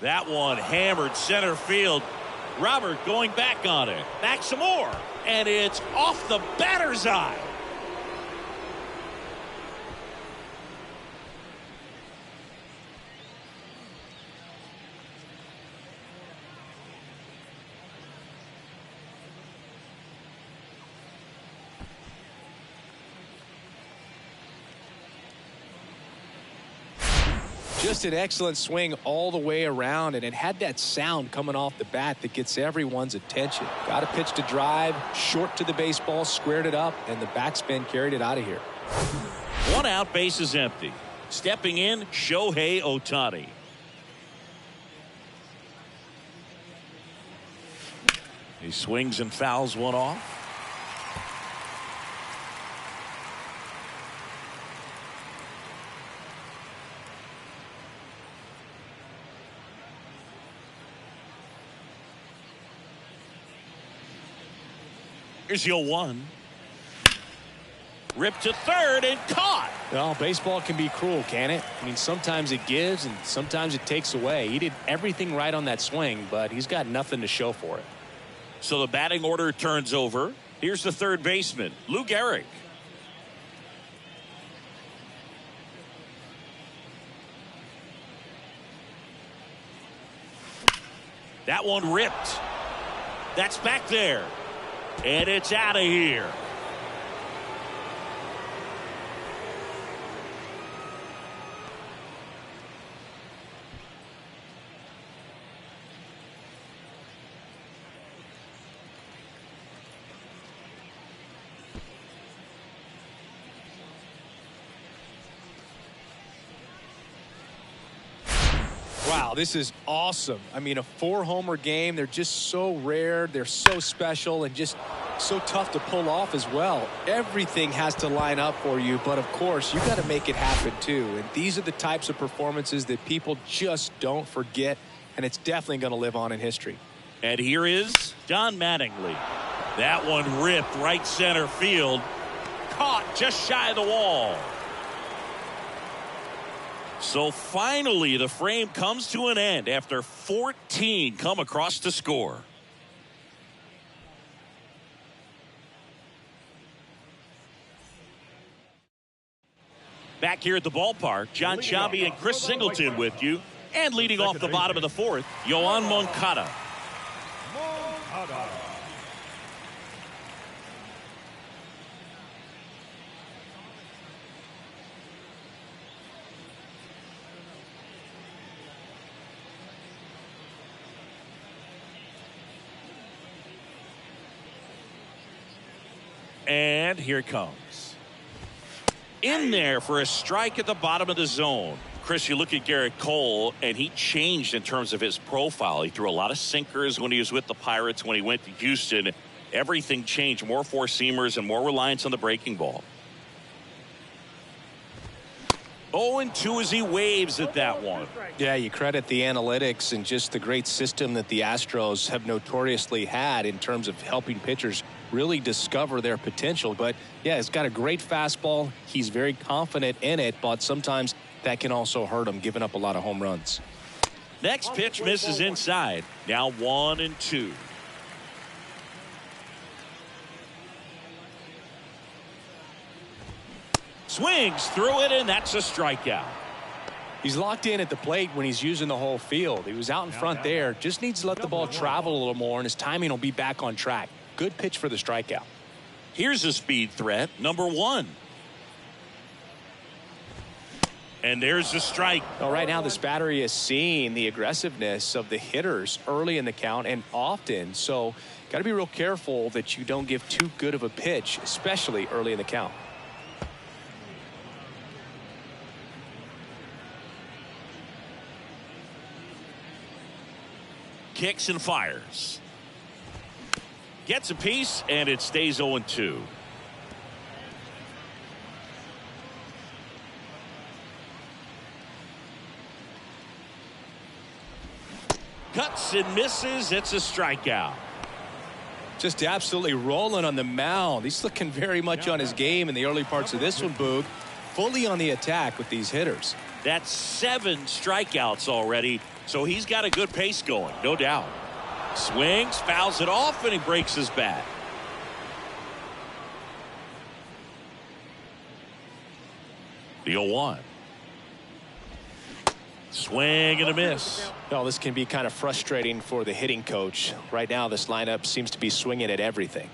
That one hammered center field. Robert going back on it. Back some more. And it's off the batter's eye. Just an excellent swing all the way around, and it had that sound coming off the bat that gets everyone's attention. Got a pitch to drive, short to the baseball, squared it up, and the backspin carried it out of here. 1 out, base is empty. Stepping in, Shohei Ohtani. He swings and fouls one off. Here's the 0-1. Ripped to third and caught. Well, baseball can be cruel, can it? I mean, sometimes it gives and sometimes it takes away. He did everything right on that swing, but he's got nothing to show for it. So the batting order turns over. Here's the third baseman, Lou Gehrig. That one ripped. That's back there. And it's out of here. Wow, this is awesome. I mean, a 4-homer game. They're just so rare. They're so special and just so tough to pull off as well. Everything has to line up for you, but of course, you got to make it happen too. And these are the types of performances that people just don't forget, and it's definitely going to live on in history. And here is Don Mattingly. That one ripped right center field. Caught just shy of the wall. So finally, the frame comes to an end after 14 come across to score. Back here at the ballpark, John Chavi and Chris Singleton with you. And leading off the bottom of the fourth, Yoan Moncada. And here it comes. In there for a strike at the bottom of the zone. Chris, you look at Garrett Cole, and he changed in terms of his profile. He threw a lot of sinkers when he was with the Pirates. When he went to Houston, everything changed. More four-seamers and more reliance on the breaking ball. 0-2 as he waves at that one. Yeah, you credit the analytics and just the great system that the Astros have notoriously had in terms of helping pitchers really discover their potential. But yeah, it's got a great fastball. He's very confident in it, but sometimes that can also hurt him, giving up a lot of home runs. Next pitch misses inside. Now 1-2. Swings through it, and that's a strikeout. He's locked in at the plate when he's using the whole field. He was out in front there. Just needs to let the ball travel a little more, and his timing will be back on track. Good pitch for the strikeout. Here's a speed threat, number 1. And there's the strike. Well, right now, this battery is seeing the aggressiveness of the hitters early in the count and often. So, got to be real careful that you don't give too good of a pitch, especially early in the count. Kicks and fires. Gets a piece, and it stays 0-2. Cuts and misses. It's a strikeout. Just absolutely rolling on the mound. He's looking very much on his game in the early parts of this one, Boog. Fully on the attack with these hitters. That's 7 strikeouts already, so he's got a good pace going, no doubt. Swings, fouls it off, and he breaks his bat. The 0-1. Swing and a miss. Well, this can be kind of frustrating for the hitting coach. Right now, this lineup seems to be swinging at everything.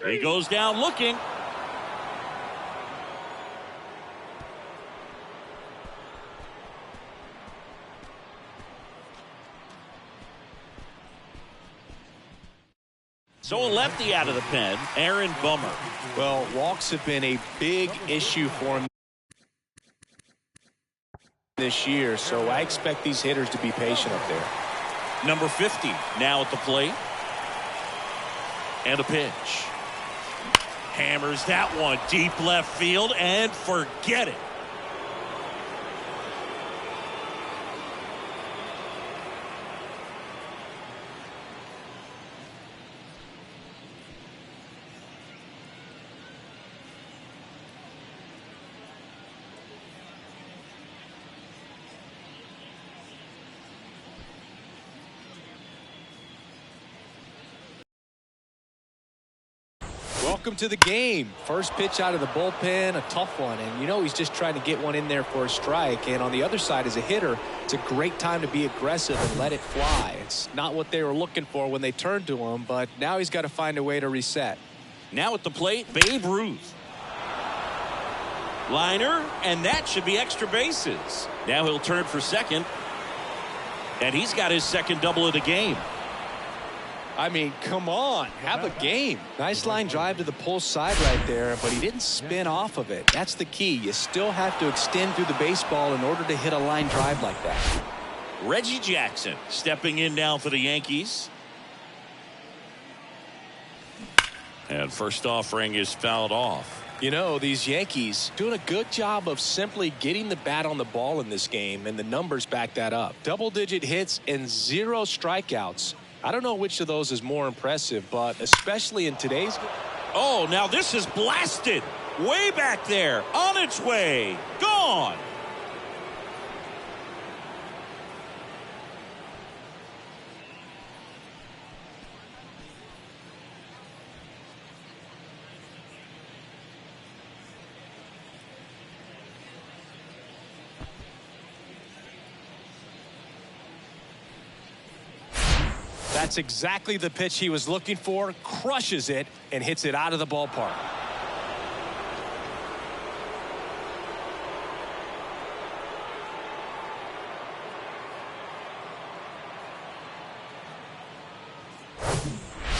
He goes down looking. So a lefty out of the pen, Aaron Bummer. Well, walks have been a big issue for him this year, so I expect these hitters to be patient up there. Number 50 now at the plate. And a pitch. Hammers that one deep left field and forget it. Welcome to the game. First pitch out of the bullpen, a tough one. And, you know, he's just trying to get one in there for a strike. And on the other side, as a hitter, it's a great time to be aggressive and let it fly. It's not what they were looking for when they turned to him, but now he's got to find a way to reset. Now at the plate, Babe Ruth. Liner, and that should be extra bases. Now he'll turn for second. And he's got his second double of the game. I mean, come on, have a game. Nice line drive to the pull side right there, but he didn't spin off of it. That's the key. You still have to extend through the baseball in order to hit a line drive like that. Reggie Jackson stepping in now for the Yankees. And first offering is fouled off. You know, these Yankees doing a good job of simply getting the bat on the ball in this game, and the numbers back that up. Double-digit hits and 0 strikeouts. I don't know which of those is more impressive, but especially in today's. Oh, now this is blasted. Way back there. On its way. Gone. That's exactly the pitch he was looking for. Crushes it and hits it out of the ballpark.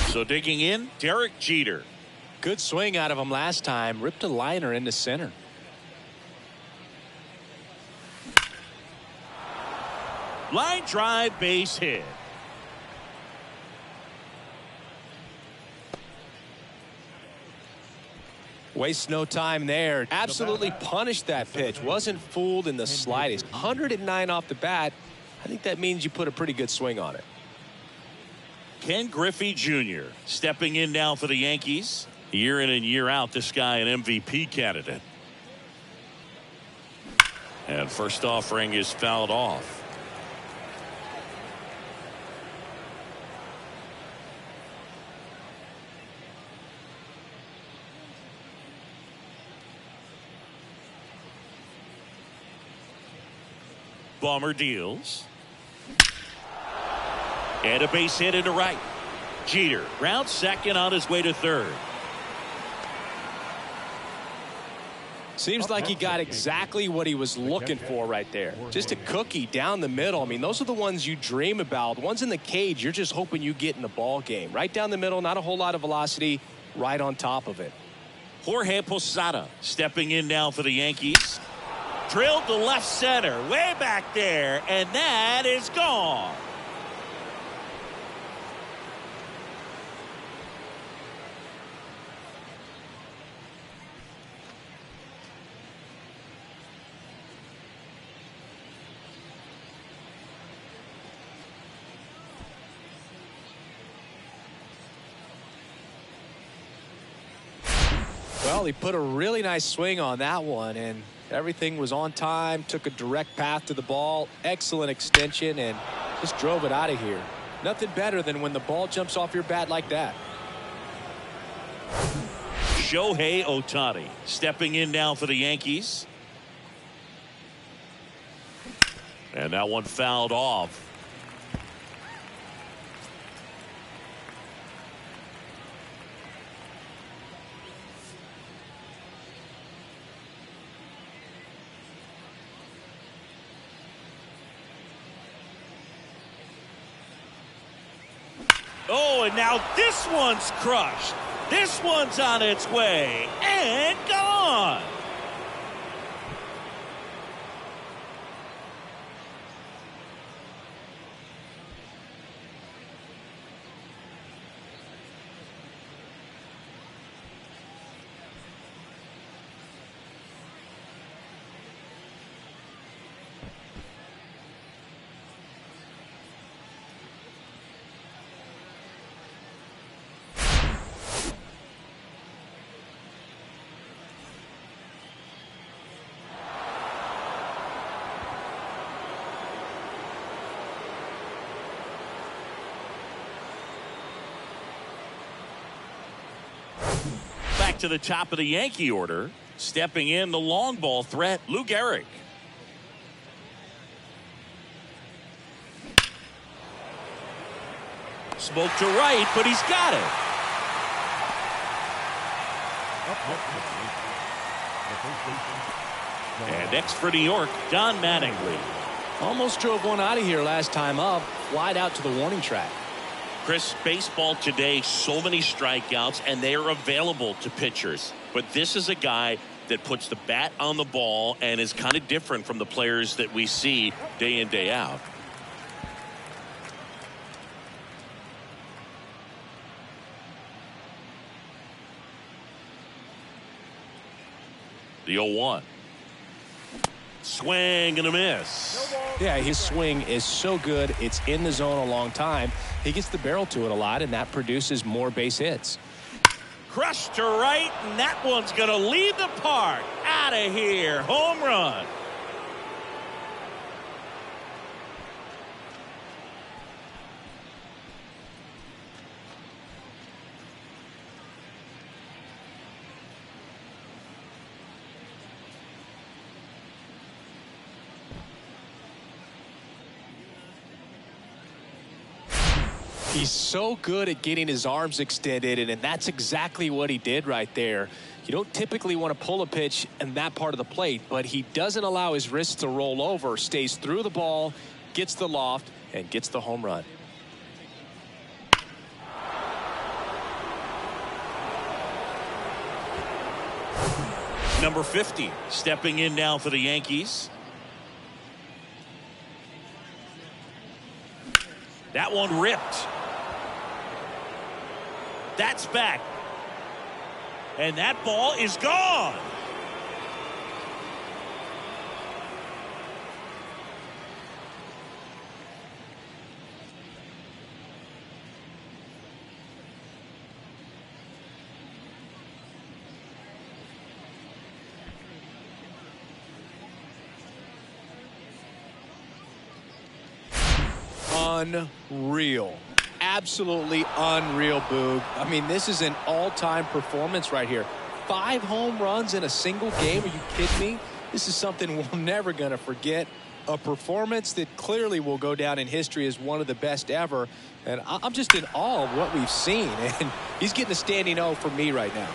So digging in, Derek Jeter. Good swing out of him last time. Ripped a liner into center. Line drive, base hit. Waste no time there. Absolutely punished that pitch. Wasn't fooled in the slightest. 109 off the bat. I think that means you put a pretty good swing on it. Ken Griffey Jr. stepping in now for the Yankees. Year in and year out, this guy an MVP candidate. And first offering is fouled off. Bomber deals. And a base hit into right. Jeter round second on his way to third. Seems like he got exactly what he was looking for right there. Just a cookie down the middle. I mean, those are the ones you dream about. The ones in the cage, you're just hoping you get in the ball game. Right down the middle, not a whole lot of velocity, right on top of it. Jorge Posada stepping in now for the Yankees. Drilled to left center, way back there, and that is gone. Well, he put a really nice swing on that one, and everything was on time, took a direct path to the ball, excellent extension, and just drove it out of here. Nothing better than when the ball jumps off your bat like that. Shohei Ohtani stepping in now for the Yankees. And that one fouled off. Oh, and now this one's crushed. This one's on its way and gone. back to the top of the Yankee order. Stepping in, the long ball threat, Lou Gehrig. Smoke to right, but he's got it. And next for New York, Don Mattingly. Almost drove one out of here last time up. Flied out to the warning track. Chris, baseball today, so many strikeouts, and they are available to pitchers. But this is a guy that puts the bat on the ball and is kind of different from the players that we see day in, day out. The 0-1. Swing and a miss. Yeah, his swing is so good. It's in the zone a long time. He gets the barrel to it a lot, and that produces more base hits. Crushed to right, and that one's going to leave the park. Out of here. Home run. He's so good at getting his arms extended, and that's exactly what he did right there. You don't typically want to pull a pitch in that part of the plate, but he doesn't allow his wrists to roll over, stays through the ball, gets the loft, and gets the home run. Number 50 stepping in now for the Yankees. That one ripped. That's back. And that ball is gone. Unreal. Absolutely unreal, Boog. I mean, this is an all-time performance right here. 5 home runs in a single game. Are you kidding me? This is something we're never going to forget. A performance that clearly will go down in history as one of the best ever. And I'm just in awe of what we've seen. And he's getting a standing O from me right now.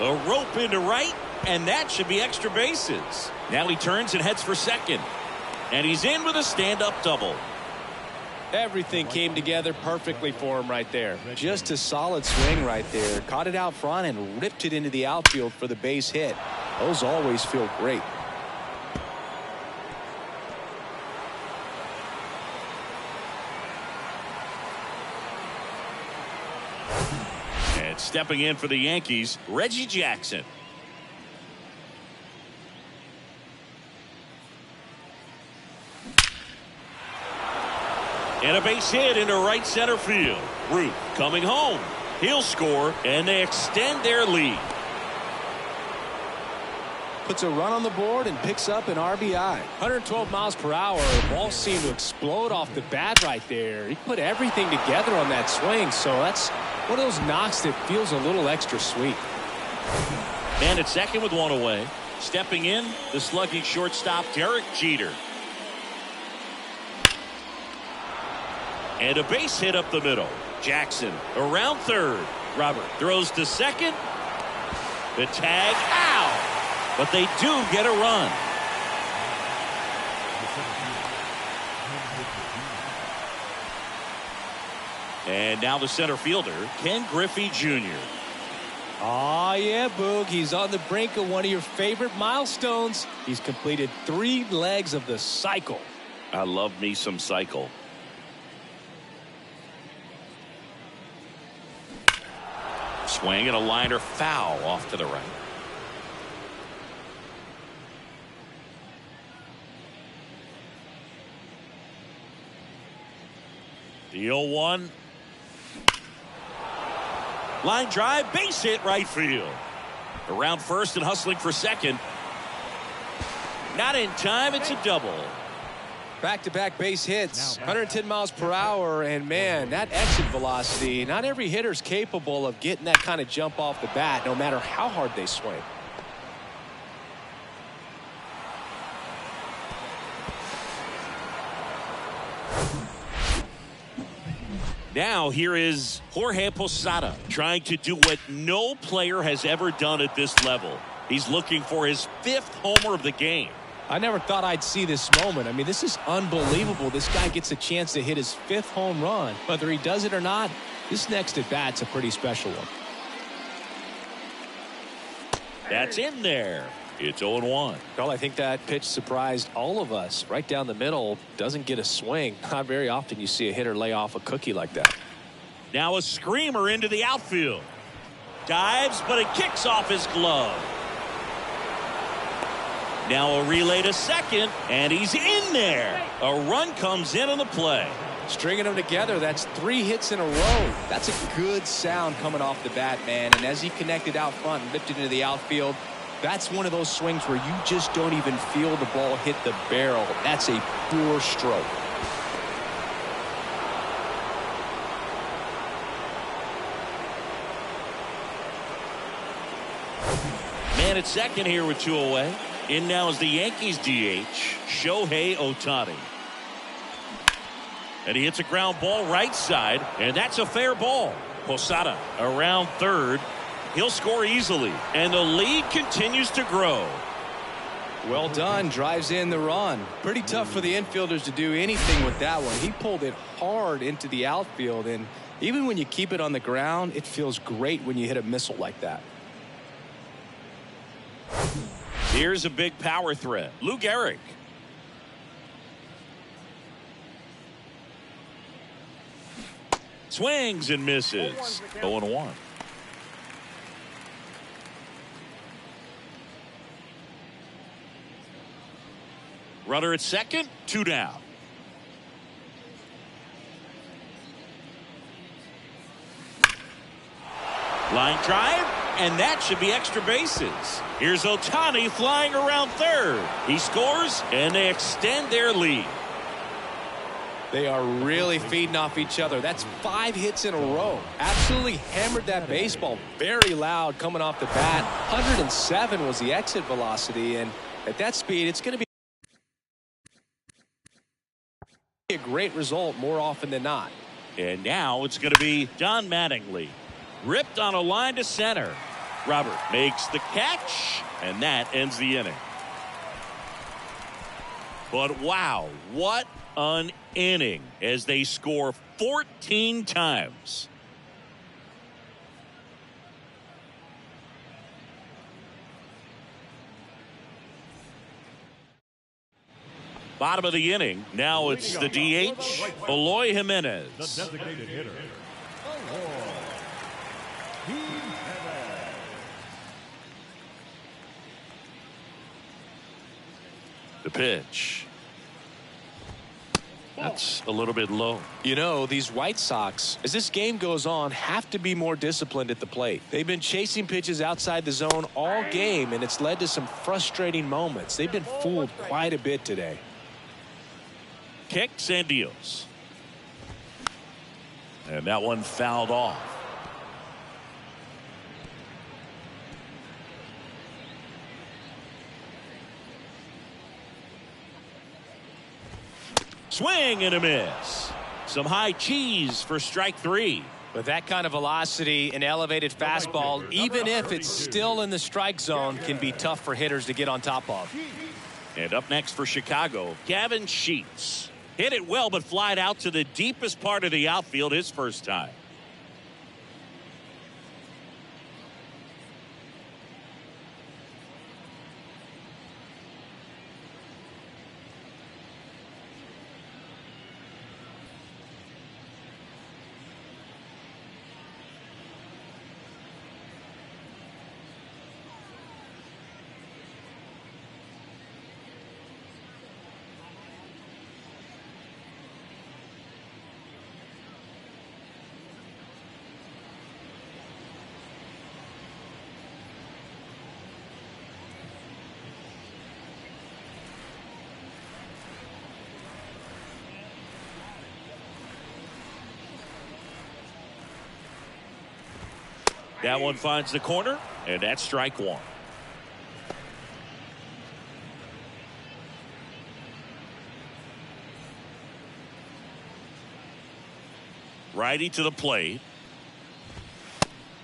A rope into right, and that should be extra bases. Now he turns and heads for second. And he's in with a stand-up double. Everything came together perfectly for him right there. Just a solid swing right there. Caught it out front and ripped it into the outfield for the base hit. Those always feel great. Stepping in for the Yankees, Reggie Jackson. And a base hit into right center field. Root coming home. He'll score, and they extend their lead. Puts a run on the board and picks up an RBI. 112 miles per hour. The ball seemed to explode off the bat right there. He put everything together on that swing, so that's one of those knocks that feels a little extra sweet. And at second with one away. Stepping in, the slugging shortstop, Derek Jeter. And a base hit up the middle. Jackson around third. Robert throws to second. The tag out. But they do get a run. And now the center fielder, Ken Griffey Jr. Oh, yeah, Boog. He's on the brink of one of your favorite milestones. He's completed 3 legs of the cycle. I love me some cycle. Swing and a liner foul off to the right. The 0-1. Line drive, base hit, right field. Around first and hustling for second. Not in time, it's a double. Back-to-back base hits, 110 miles per hour, and man, that exit velocity, not every hitter's capable of getting that kind of jump off the bat, no matter how hard they swing. Now here is Jorge Posada trying to do what no player has ever done at this level. He's looking for his 5th homer of the game. I never thought I'd see this moment. I mean, this is unbelievable. This guy gets a chance to hit his 5th home run. Whether he does it or not, this next at bat's a pretty special one. That's in there. It's 0-1. Well, I think that pitch surprised all of us. Right down the middle, doesn't get a swing. Not very often you see a hitter lay off a cookie like that. Now a screamer into the outfield. Dives, but it kicks off his glove. Now a relay to second, and he's in there. A run comes in on the play. Stringing them together, that's 3 hits in a row. That's a good sound coming off the bat, man. And as he connected out front and lifted into the outfield, that's one of those swings where you just don't even feel the ball hit the barrel. That's a pure stroke. Man at second here with 2 away. In now is the Yankees DH, Shohei Ohtani. And he hits a ground ball right side, and that's a fair ball. Posada around third. He'll score easily, and the lead continues to grow. Well done. Drives in the run. Pretty tough for the infielders to do anything with that one. He pulled it hard into the outfield, and even when you keep it on the ground, it feels great when you hit a missile like that. Here's a big power threat. Lou Gehrig. Swings and misses. 0-1. Runner at second, 2 down. Line drive, and that should be extra bases. Here's Ohtani flying around third. He scores, and they extend their lead. They are really feeding off each other. That's 5 hits in a row. Absolutely hammered that baseball. Very loud coming off the bat. 107 was the exit velocity, and at that speed, it's going to be a great result more often than not. And now it's going to be Don Mattingly. Ripped on a line to center. Robert makes the catch, and that ends the inning. But wow, what an inning as they score 14 times. Bottom of the inning. Now it's the DH, Eloy Jimenez. The designated hitter, Eloy. The pitch. That's a little bit low. You know, these White Sox, as this game goes on, have to be more disciplined at the plate. They've been chasing pitches outside the zone all game, and it's led to some frustrating moments. They've been fooled quite a bit today. Kicks and deals. And that one fouled off. Swing and a miss. Some high cheese for strike 3. With that kind of velocity, an elevated fastball, even if it's still in the strike zone, can be tough for hitters to get on top of. And up next for Chicago, Gavin Sheets. Hit it well, but flied out to the deepest part of the outfield his first time. That one finds the corner, and that's strike one. Righty to the plate.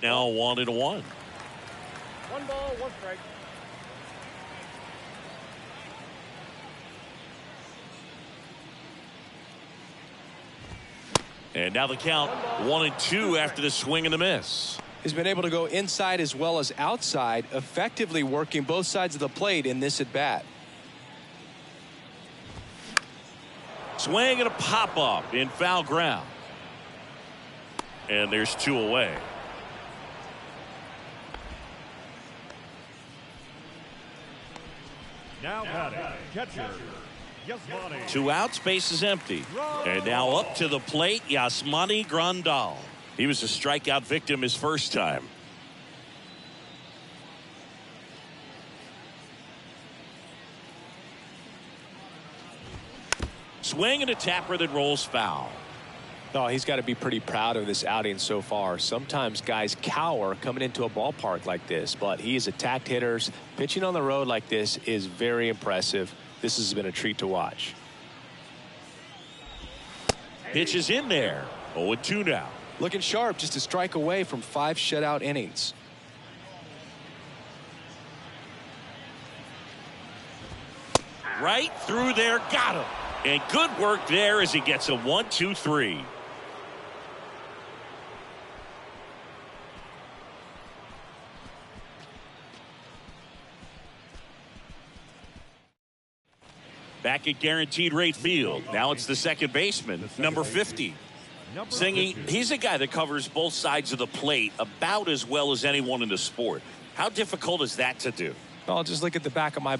Now 1-1. 1 ball, 1 strike. And now the count 1-2 after the swing and the miss. He's been able to go inside as well as outside, effectively working both sides of the plate in this at bat. Swing and a pop up in foul ground. And there's 2 away. Now batting, catcher, Yasmani. 2 outs, base is empty. And now up to the plate, Yasmani Grandal. He was a strikeout victim his first time. Swing and a tapper that rolls foul. Oh, he's got to be pretty proud of this outing so far. Sometimes guys cower coming into a ballpark like this, but he has attacked hitters. Pitching on the road like this is very impressive. This has been a treat to watch. Pitch is in there. 0-2 now. Looking sharp, just a strike away from 5 shutout innings. Right through there, got him. And good work there as he gets a 1-2-3. Back at Guaranteed Rate Field. Now it's the second baseman, number 50. Singy, he's a guy that covers both sides of the plate about as well as anyone in the sport. How difficult is that to do? Well, just look at the back of my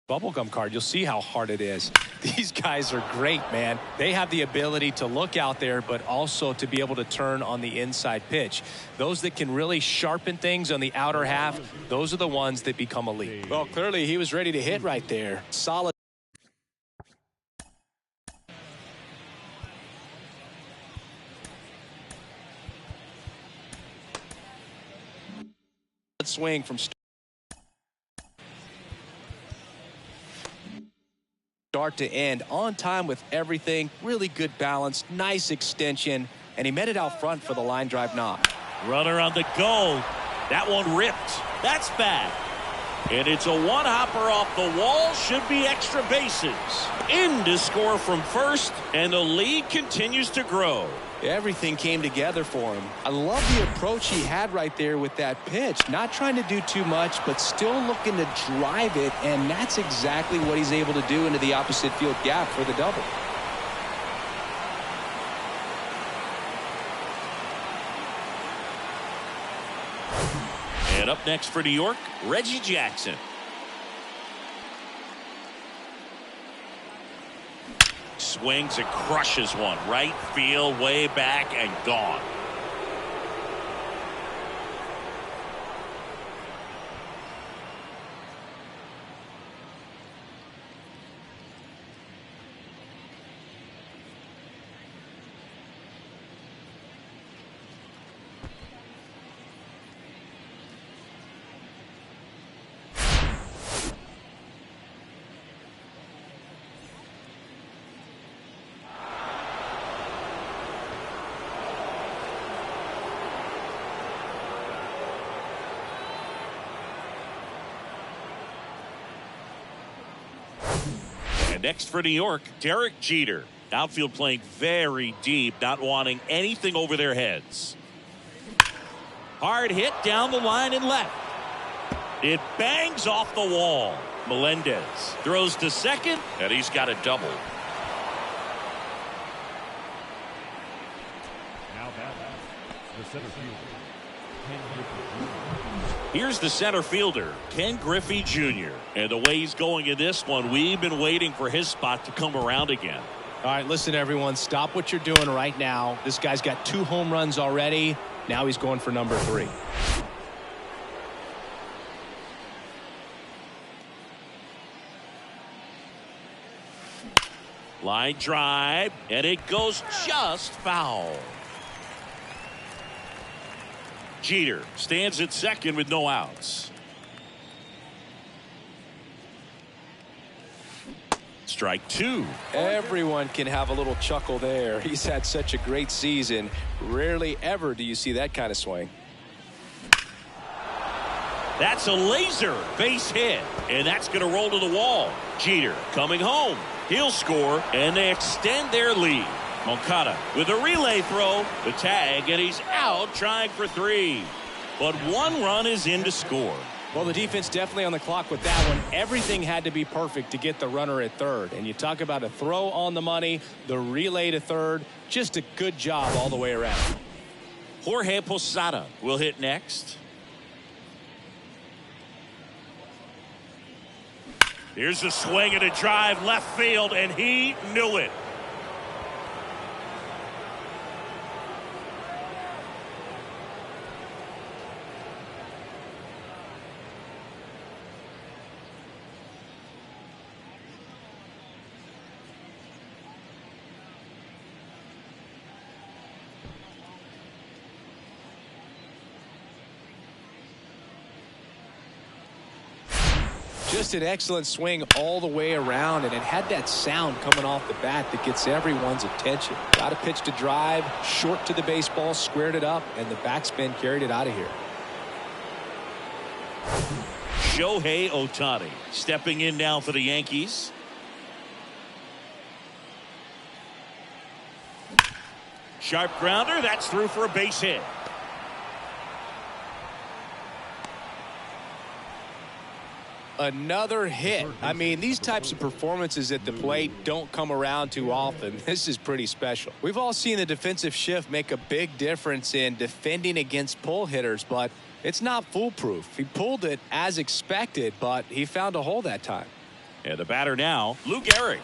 bubblegum card. You'll see how hard it is. These guys are great, man. They have the ability to look out there, but also to be able to turn on the inside pitch. Those that can really sharpen things on the outer half, those are the ones that become elite. Well, clearly he was ready to hit right there. Solid. Swing from start to end, on time with everything. Really good balance, nice extension, and he met it out front for the line drive knock. Runner on the go. That one ripped. That's bad. And it's a one-hopper off the wall. Should be extra bases. In to score from first, and the lead continues to grow. Everything came together for him. I love the approach he had right there with that pitch. Not trying to do too much, but still looking to drive it, and that's exactly what he's able to do into the opposite field gap for the double. And up next for New York, Reggie Jackson. Swings and crushes one. Right field, way back, and gone. And next for New York, Derek Jeter. Outfield playing very deep, not wanting anything over their heads. Hard hit down the line and left. It bangs off the wall. Melendez throws to second, and he's got a double. Now batting, the center fielder, Ken Griffey Jr. Here's the center fielder, Ken Griffey Jr. And the way he's going in this one, we've been waiting for his spot to come around again. All right, listen, everyone, stop what you're doing right now. This guy's got 2 home runs already. Now he's going for number 3. Line drive, and it goes just foul. Jeter stands at second with no outs. Strike two. Everyone can have a little chuckle there. He's had such a great season. Rarely ever do you see that kind of swing. That's a laser base hit, and that's going to roll to the wall. Jeter coming home. He'll score, and they extend their lead. Moncada with a relay throw, the tag, and he's out trying for three. But one run is in to score. Well, the defense definitely on the clock with that one. Everything had to be perfect to get the runner at third. And you talk about a throw on the money, the relay to third, just a good job all the way around. Jorge Posada will hit next. Here's a swing and a drive left field, and he knew it. Just an excellent swing all the way around, and it had that sound coming off the bat that gets everyone's attention. Got a pitch to drive, short to the baseball, squared it up, and the backspin carried it out of here. Shohei Ohtani stepping in now for the Yankees. Sharp grounder, that's through for a base hit. Another hit. I mean, these types of performances at the plate don't come around too often. This is pretty special. We've all seen the defensive shift make a big difference in defending against pull hitters, but it's not foolproof. He pulled it as expected, but he found a hole that time. And the batter now, Lou Gehrig.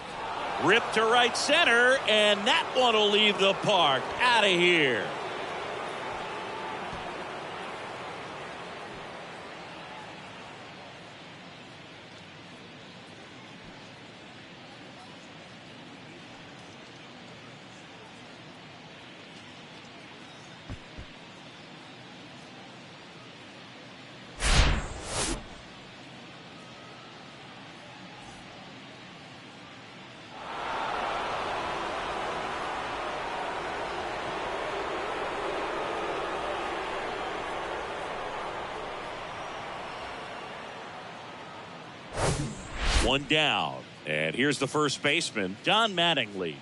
Ripped to right center, and that one will leave the park. Out of here. One down. And here's the first baseman, Don Mattingly.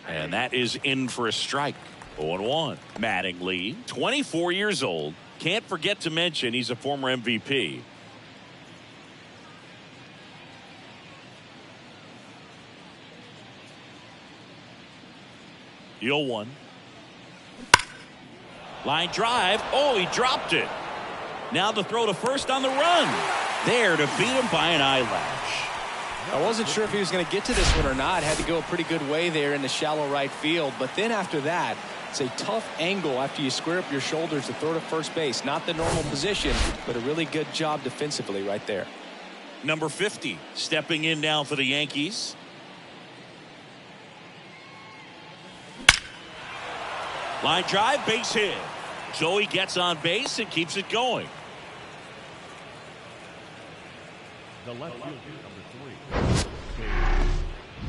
And that is in for a strike. 0-1. Mattingly, 24 years old. Can't forget to mention he's a former MVP. The 0-1. Line drive. Oh, he dropped it. Now the throw to first on the run. There to beat him by an eyelash. I wasn't sure if he was going to get to this one or not. Had to go a pretty good way there in the shallow right field. But then after that, it's a tough angle after you square up your shoulders to throw to first base. Not the normal position, but a really good job defensively right there. Number 50 stepping in now for the Yankees. Line drive, base hit. Joey gets on base and keeps it going. The left fielder, number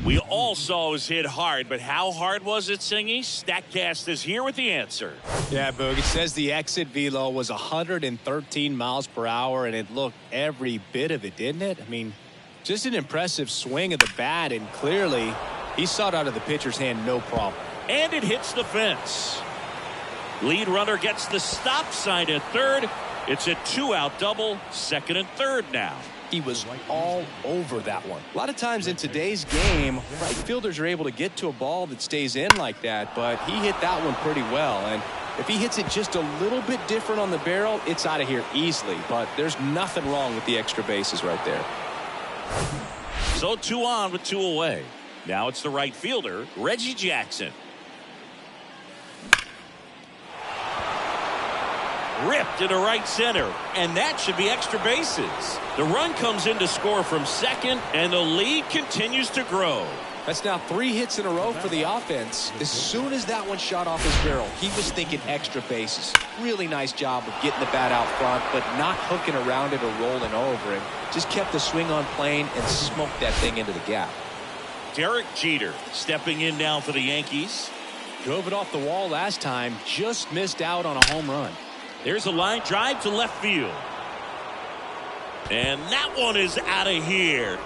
3. We all saw it was hit hard, but how hard was it, Singy? StatCast is here with the answer. Yeah, Boog, it says the exit velo was 113 miles per hour, and it looked every bit of it, didn't it? I mean, just an impressive swing of the bat, and clearly he saw it out of the pitcher's hand no problem. And it hits the fence. Lead runner gets the stop sign at third. It's a 2-out double, second and third now. He was all over that one. A lot of times in today's game, right fielders are able to get to a ball that stays in like that, but he hit that one pretty well. And if he hits it just a little bit different on the barrel, it's out of here easily. But there's nothing wrong with the extra bases right there. So 2 on with 2 away. Now it's the right fielder, Reggie Jackson. ripped into right center, and that should be extra bases. The run comes in to score from second, and the lead continues to grow. That's now 3 hits in a row for the offense. As soon as that one shot off his barrel, he was thinking extra bases. Really nice job of getting the bat out front, but not hooking around it or rolling over him. Just kept the swing on plane and smoked that thing into the gap. Derek Jeter stepping in now for the Yankees. Drove it off the wall last time, just missed out on a home run. There's a line drive to left field. And that one is out of here.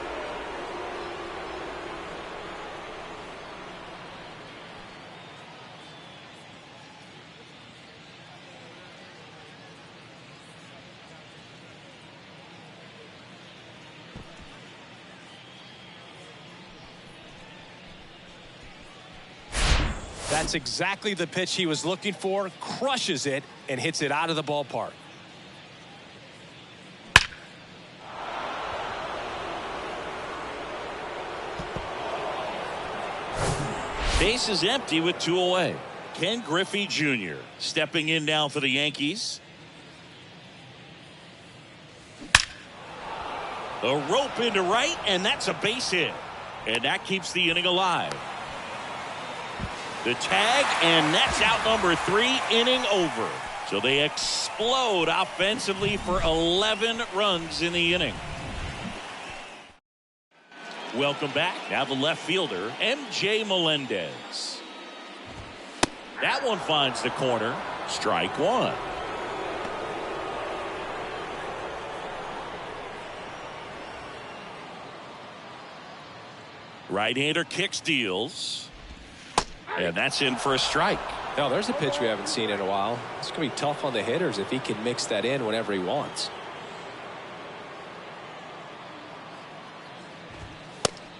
That's exactly the pitch he was looking for. Crushes it and hits it out of the ballpark. Base is empty with 2 away. Ken Griffey Jr. stepping in now for the Yankees. A rope into right, and that's a base hit. And that keeps the inning alive. The tag, and that's out number 3, inning over. So they explode offensively for 11 runs in the inning. Welcome back. Now the left fielder, MJ Melendez. That one finds the corner. Strike 1. Right-hander kicks, deals. And that's in for a strike. Now there's a pitch we haven't seen in a while. It's going to be tough on the hitters if he can mix that in whenever he wants.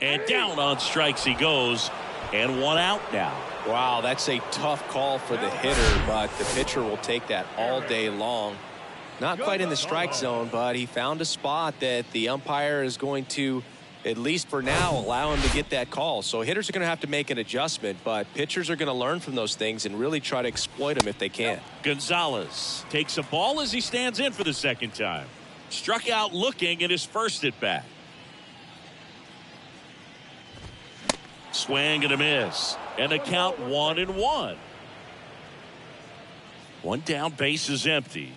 And down on strikes he goes. And 1 out now. Wow, that's a tough call for the hitter, but the pitcher will take that all day long. Not quite in the strike zone, but he found a spot that the umpire is going to, at least for now, allow him to get that call. So hitters are going to have to make an adjustment, but pitchers are going to learn from those things and really try to exploit them if they can. Gonzalez takes a ball as he stands in for the second time. Struck out looking at his first at bat. Swing and a miss. And a count 1-1. 1 down, base is empty.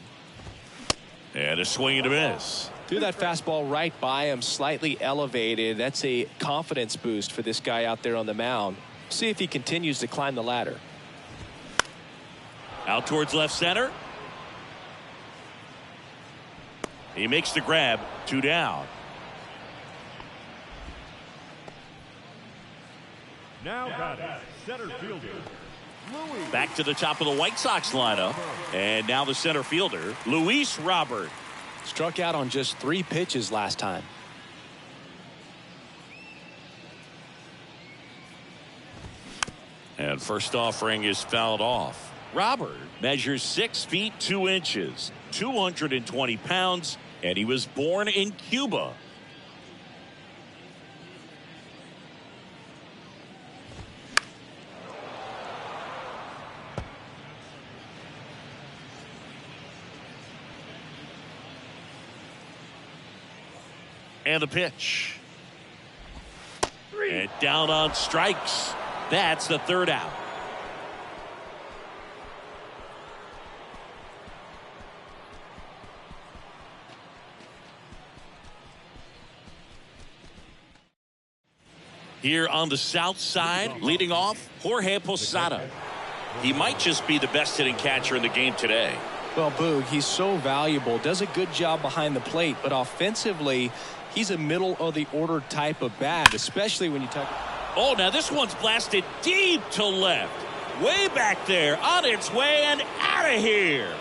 And a swing and a miss. Threw that fastball right by him, slightly elevated. That's a confidence boost for this guy out there on the mound. See if he continues to climb the ladder. Out towards left center. He makes the grab. 2 down. Now batting, center fielder, Luis. Back to the top of the White Sox lineup. And now the center fielder, Luis Robert. Struck out on just 3 pitches last time. And first offering is fouled off. Robert measures 6 feet 2 inches, 220 pounds, and he was born in Cuba. And the pitch. And down on strikes. That's the 3rd out. Here on the south side, leading off, Jorge Posada. He might just be the best hitting catcher in the game today. Well, Boog, he's so valuable, does a good job behind the plate, but offensively, he's a middle of the order type of bat, especially when you talk. Oh, now this one's blasted deep to left. Way back there, on its way and out of here.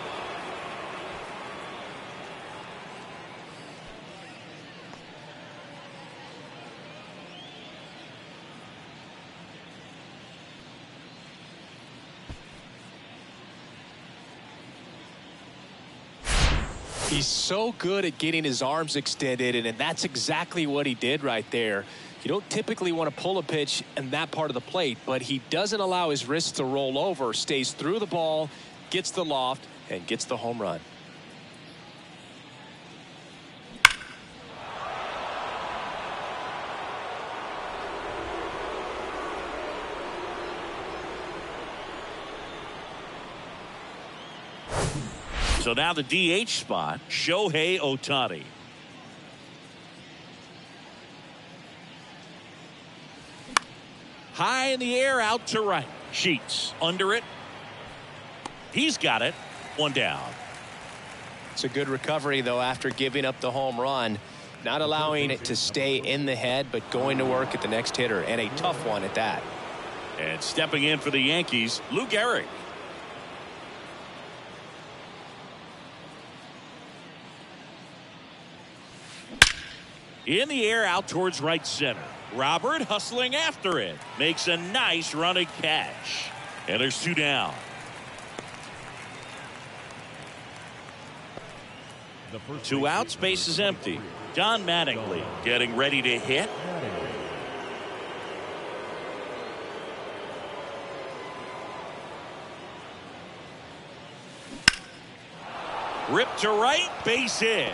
He's so good at getting his arms extended, and that's exactly what he did right there. You don't typically want to pull a pitch in that part of the plate, but he doesn't allow his wrists to roll over, stays through the ball, gets the loft, and gets the home run. So now the DH spot, Shohei Ohtani. High in the air, out to right. Sheets under it. He's got it. One down. It's a good recovery, though, after giving up the home run. Not allowing it to stay in the head, but going to work at the next hitter, and a tough one at that. And stepping in for the Yankees, Lou Gehrig. In the air, out towards right center. Robert hustling after it. Makes a nice running catch. And there's two down. Two out, space is empty. Don Mattingly getting ready to hit. Rip to right, base hit.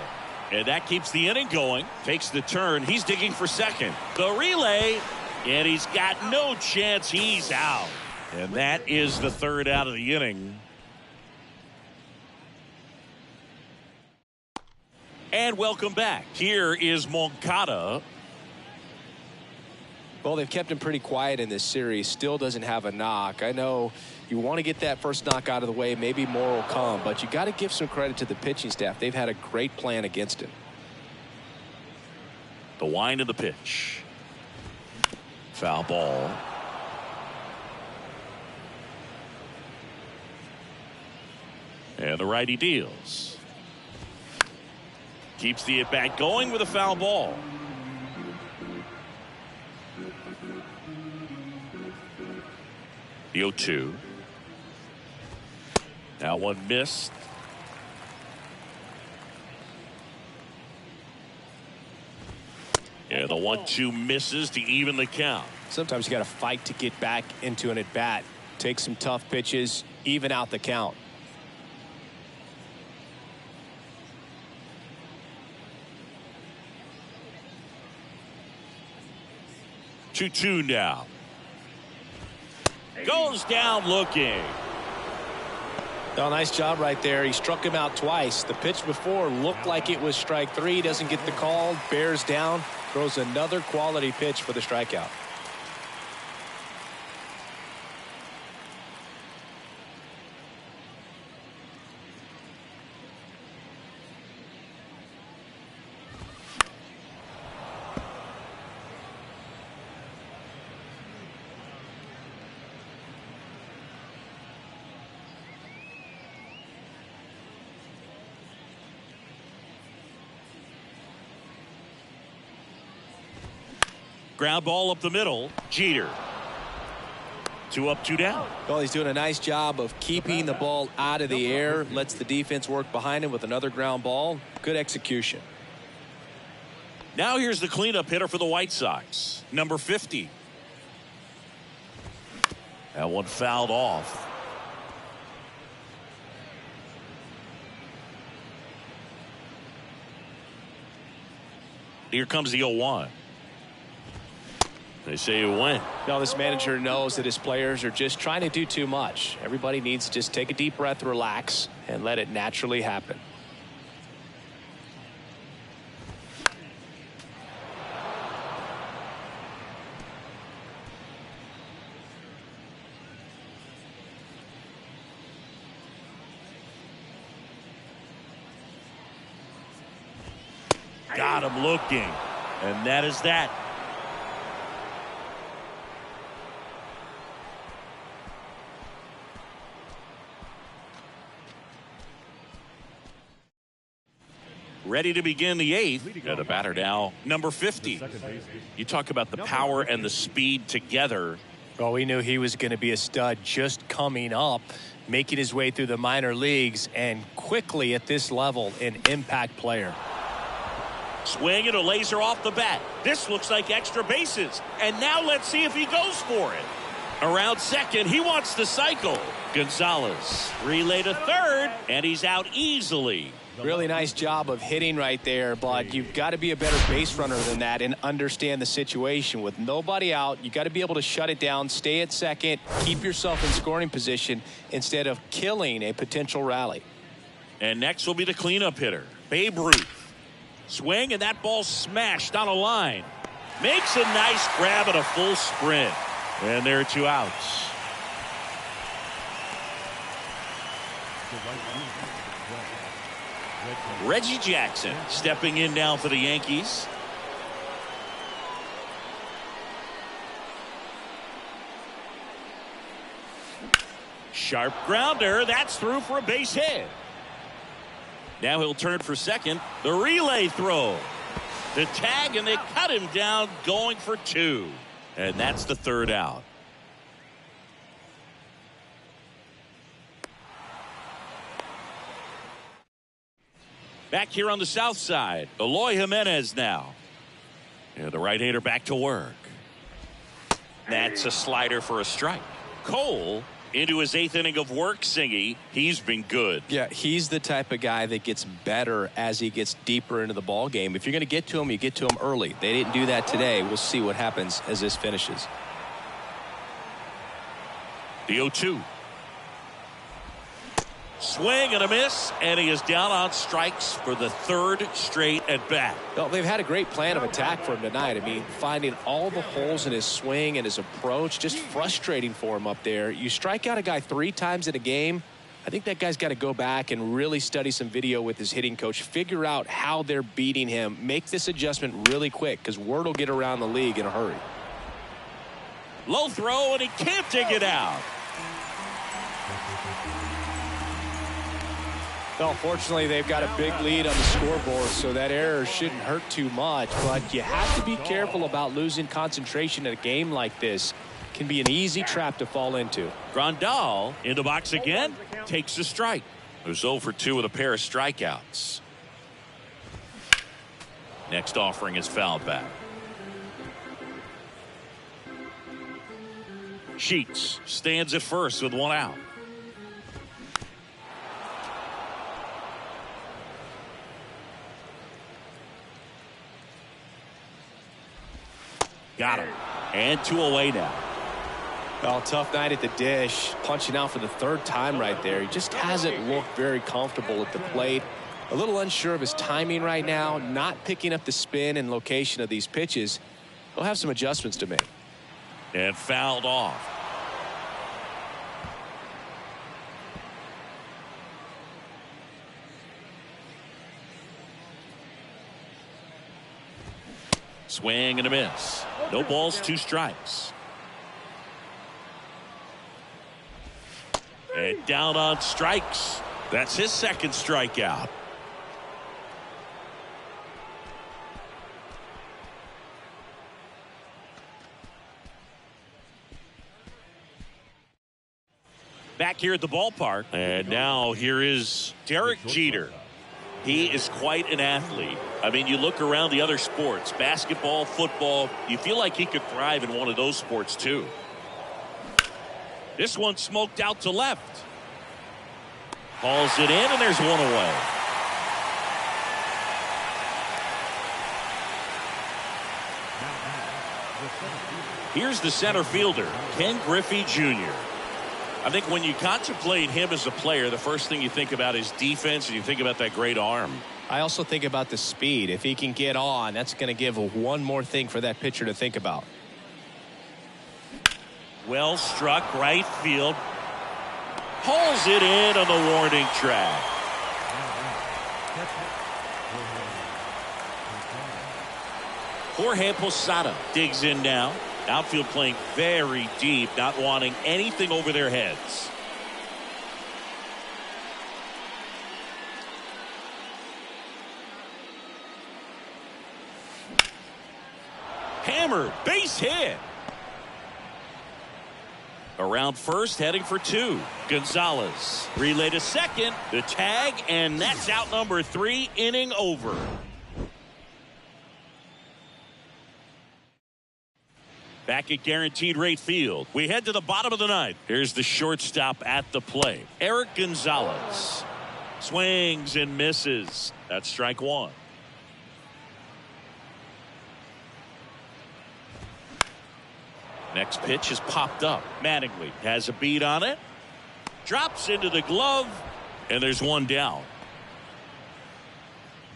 And that keeps the inning going. Takes the turn. He's digging for second. The relay. And he's got no chance. He's out. And that is the third out of the inning. And welcome back. Here is Moncada. Well, they've kept him pretty quiet in this series. Still doesn't have a knock. I know you want to get that first knock out of the way. Maybe more will come, but you got to give some credit to the pitching staff. They've had a great plan against him. The wind of the pitch. Foul ball. And the righty deals. Keeps the at-bat going with a foul ball. The 0-2. Now one missed. And the 1-2 misses to even the count. Sometimes you got to fight to get back into an at-bat. Take some tough pitches, even out the count. 2-2 now. Goes down looking. Oh, nice job right there. He struck him out twice. The pitch before looked like it was strike three. Doesn't get the call. Bears down. Throws another quality pitch for the strikeout. Ground ball up the middle. Jeter. 2 up, 2 down. Well, he's doing a nice job of keeping the ball out of the air. Lets the defense work behind him with another ground ball. Good execution. Now here's the cleanup hitter for the White Sox. Number 50. That one fouled off. Here comes the 0-1. They say it went. No, this manager knows that his players are just trying to do too much. Everybody needs to just take a deep breath, relax, and let it naturally happen. Got him looking. And that is that. Ready to begin the 8th. And the batter now, number 50. You talk about the power and the speed together. Well, we knew he was going to be a stud just coming up, making his way through the minor leagues, and quickly at this level, an impact player. Swing and a laser off the bat. This looks like extra bases. And now let's see if he goes for it. Around second, he wants to cycle. Gonzalez relay to third, and he's out easily. Really nice job of hitting right there, but you've got to be a better base runner than that and understand the situation. With nobody out, you got to be able to shut it down, stay at second, keep yourself in scoring position instead of killing a potential rally. And next will be the cleanup hitter, Babe Ruth. Swing, and that ball smashed on a line. Makes a nice grab at a full sprint. And there are 2 outs. Reggie Jackson stepping in now for the Yankees. Sharp grounder. That's through for a base hit. Now he'll turn for second. The relay throw. The tag, and they cut him down going for 2. And that's the 3rd out. Back here on the south side, Eloy Jimenez now. And the right-hander back to work. That's a slider for a strike. Cole into his 8th inning of work, Singy. He's been good. Yeah, he's the type of guy that gets better as he gets deeper into the ball game. If you're going to get to him, you get to him early. They didn't do that today. We'll see what happens as this finishes. The 0-2. Swing and a miss, and he is down on strikes for the 3rd straight at bat. Well, they've had a great plan of attack for him tonight. I mean, finding all the holes in his swing and his approach, just frustrating for him up there. You strike out a guy 3 times in a game, I think that guy's got to go back and really study some video with his hitting coach, figure out how they're beating him, make this adjustment really quick, because word will get around the league in a hurry. Low throw, and he can't dig it out. Well, fortunately, they've got a big lead on the scoreboard, so that error shouldn't hurt too much. But you have to be careful about losing concentration in a game like this. It can be an easy trap to fall into. Grandal in the box again, takes a strike. There's 0 for 2 with a pair of strikeouts. Next offering is fouled back. Sheets stands at first with 1 out. Got him. And 2 away now. Well, tough night at the dish. Punching out for the 3rd time right there. He just hasn't looked very comfortable at the plate. A little unsure of his timing right now. Not picking up the spin and location of these pitches. He'll have some adjustments to make. And fouled off. Swing and a miss. No balls, 2 strikes. And down on strikes. That's his 2nd strikeout. Back here at the ballpark. And now here is Derek Jeter. He is quite an athlete. I mean, you look around the other sports, basketball, football, you feel like he could thrive in one of those sports too. This one smoked out to left. Hauls it in, and there's 1 away. Here's the center fielder, Ken Griffey Jr. I think when you contemplate him as a player, the first thing you think about is defense, and you think about that great arm. I also think about the speed. If he can get on, that's going to give one more thing for that pitcher to think about. Well struck right field. Hauls it in on the warning track. Jorge Posada digs in now. Outfield playing very deep, not wanting anything over their heads. Hammered, base hit. Around first, heading for 2. Gonzalez relay to second, the tag, and that's out number 3, inning over. Back at Guaranteed Rate Field, we head to the bottom of the ninth. Here's the shortstop at the plate, Eric Gonzalez. Swings and misses. That's strike one. Next pitch is popped up. Mattingly has a beat on it. Drops into the glove. And there's one down.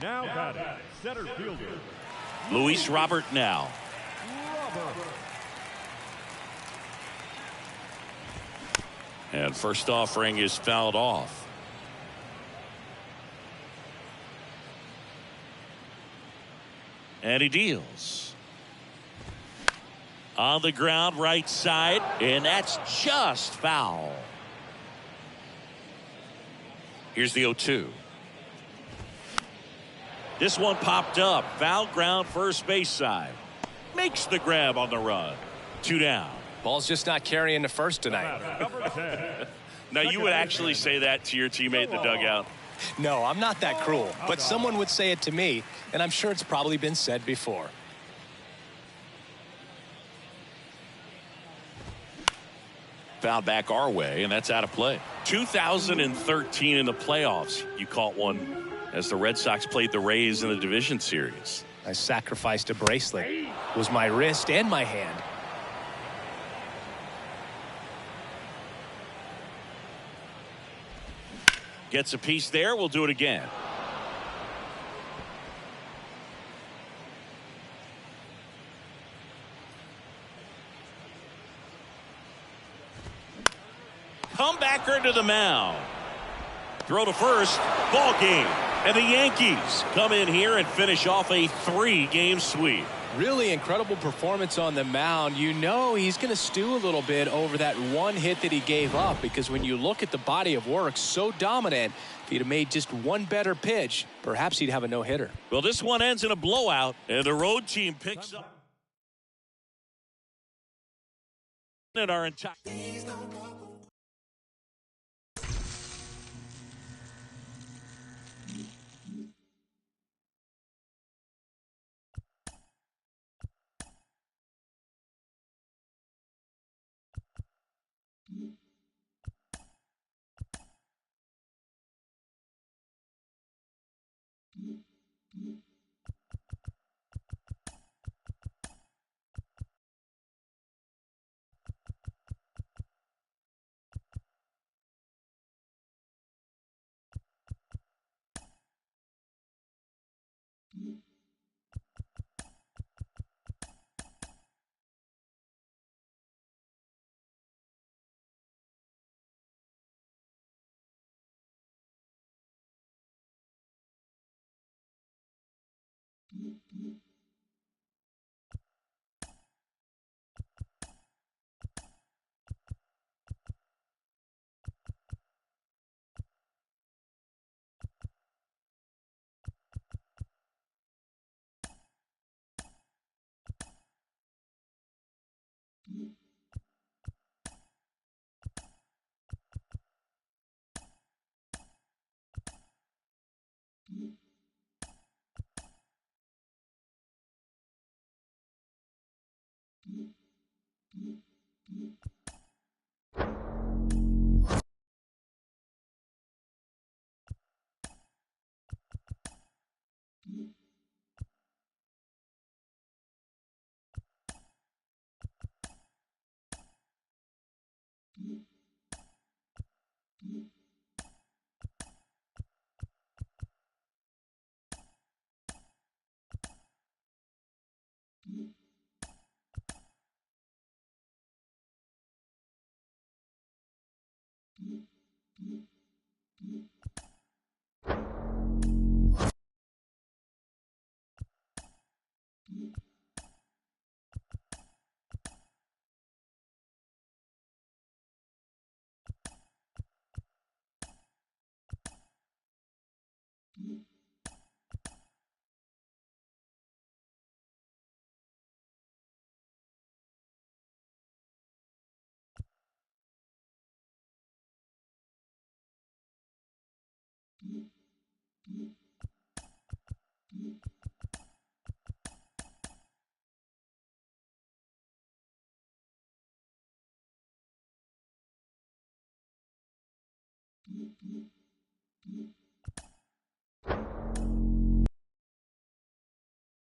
Now batting, center fielder, Luis Robert now. Robert. And first offering is fouled off. And he deals. On the ground, right side, and that's just foul. Here's the 0-2. This one popped up. Foul ground, first base side. Makes the grab on the run. 2 down. Ball's just not carrying the first tonight. Number 10. Now, you would actually say that to your teammate in the dugout. No, I'm not that cruel, but someone would say it to me, and I'm sure it's probably been said before. Foul back our way, and that's out of play. 2013 in the playoffs, you caught one as the Red Sox played the Rays in the division series. I sacrificed a bracelet. It was my wrist and my hand. Gets a piece there. We'll do it again. Comebacker to the mound. Throw to first. Ball game. And the Yankees come in here and finish off a 3-game sweep. Really incredible performance on the mound. You know he's going to stew a little bit over that one hit that he gave up, because when you look at the body of work, so dominant, if he'd have made just one better pitch, perhaps he'd have a no-hitter. Well, this one ends in a blowout, and the road team picks up. And our entire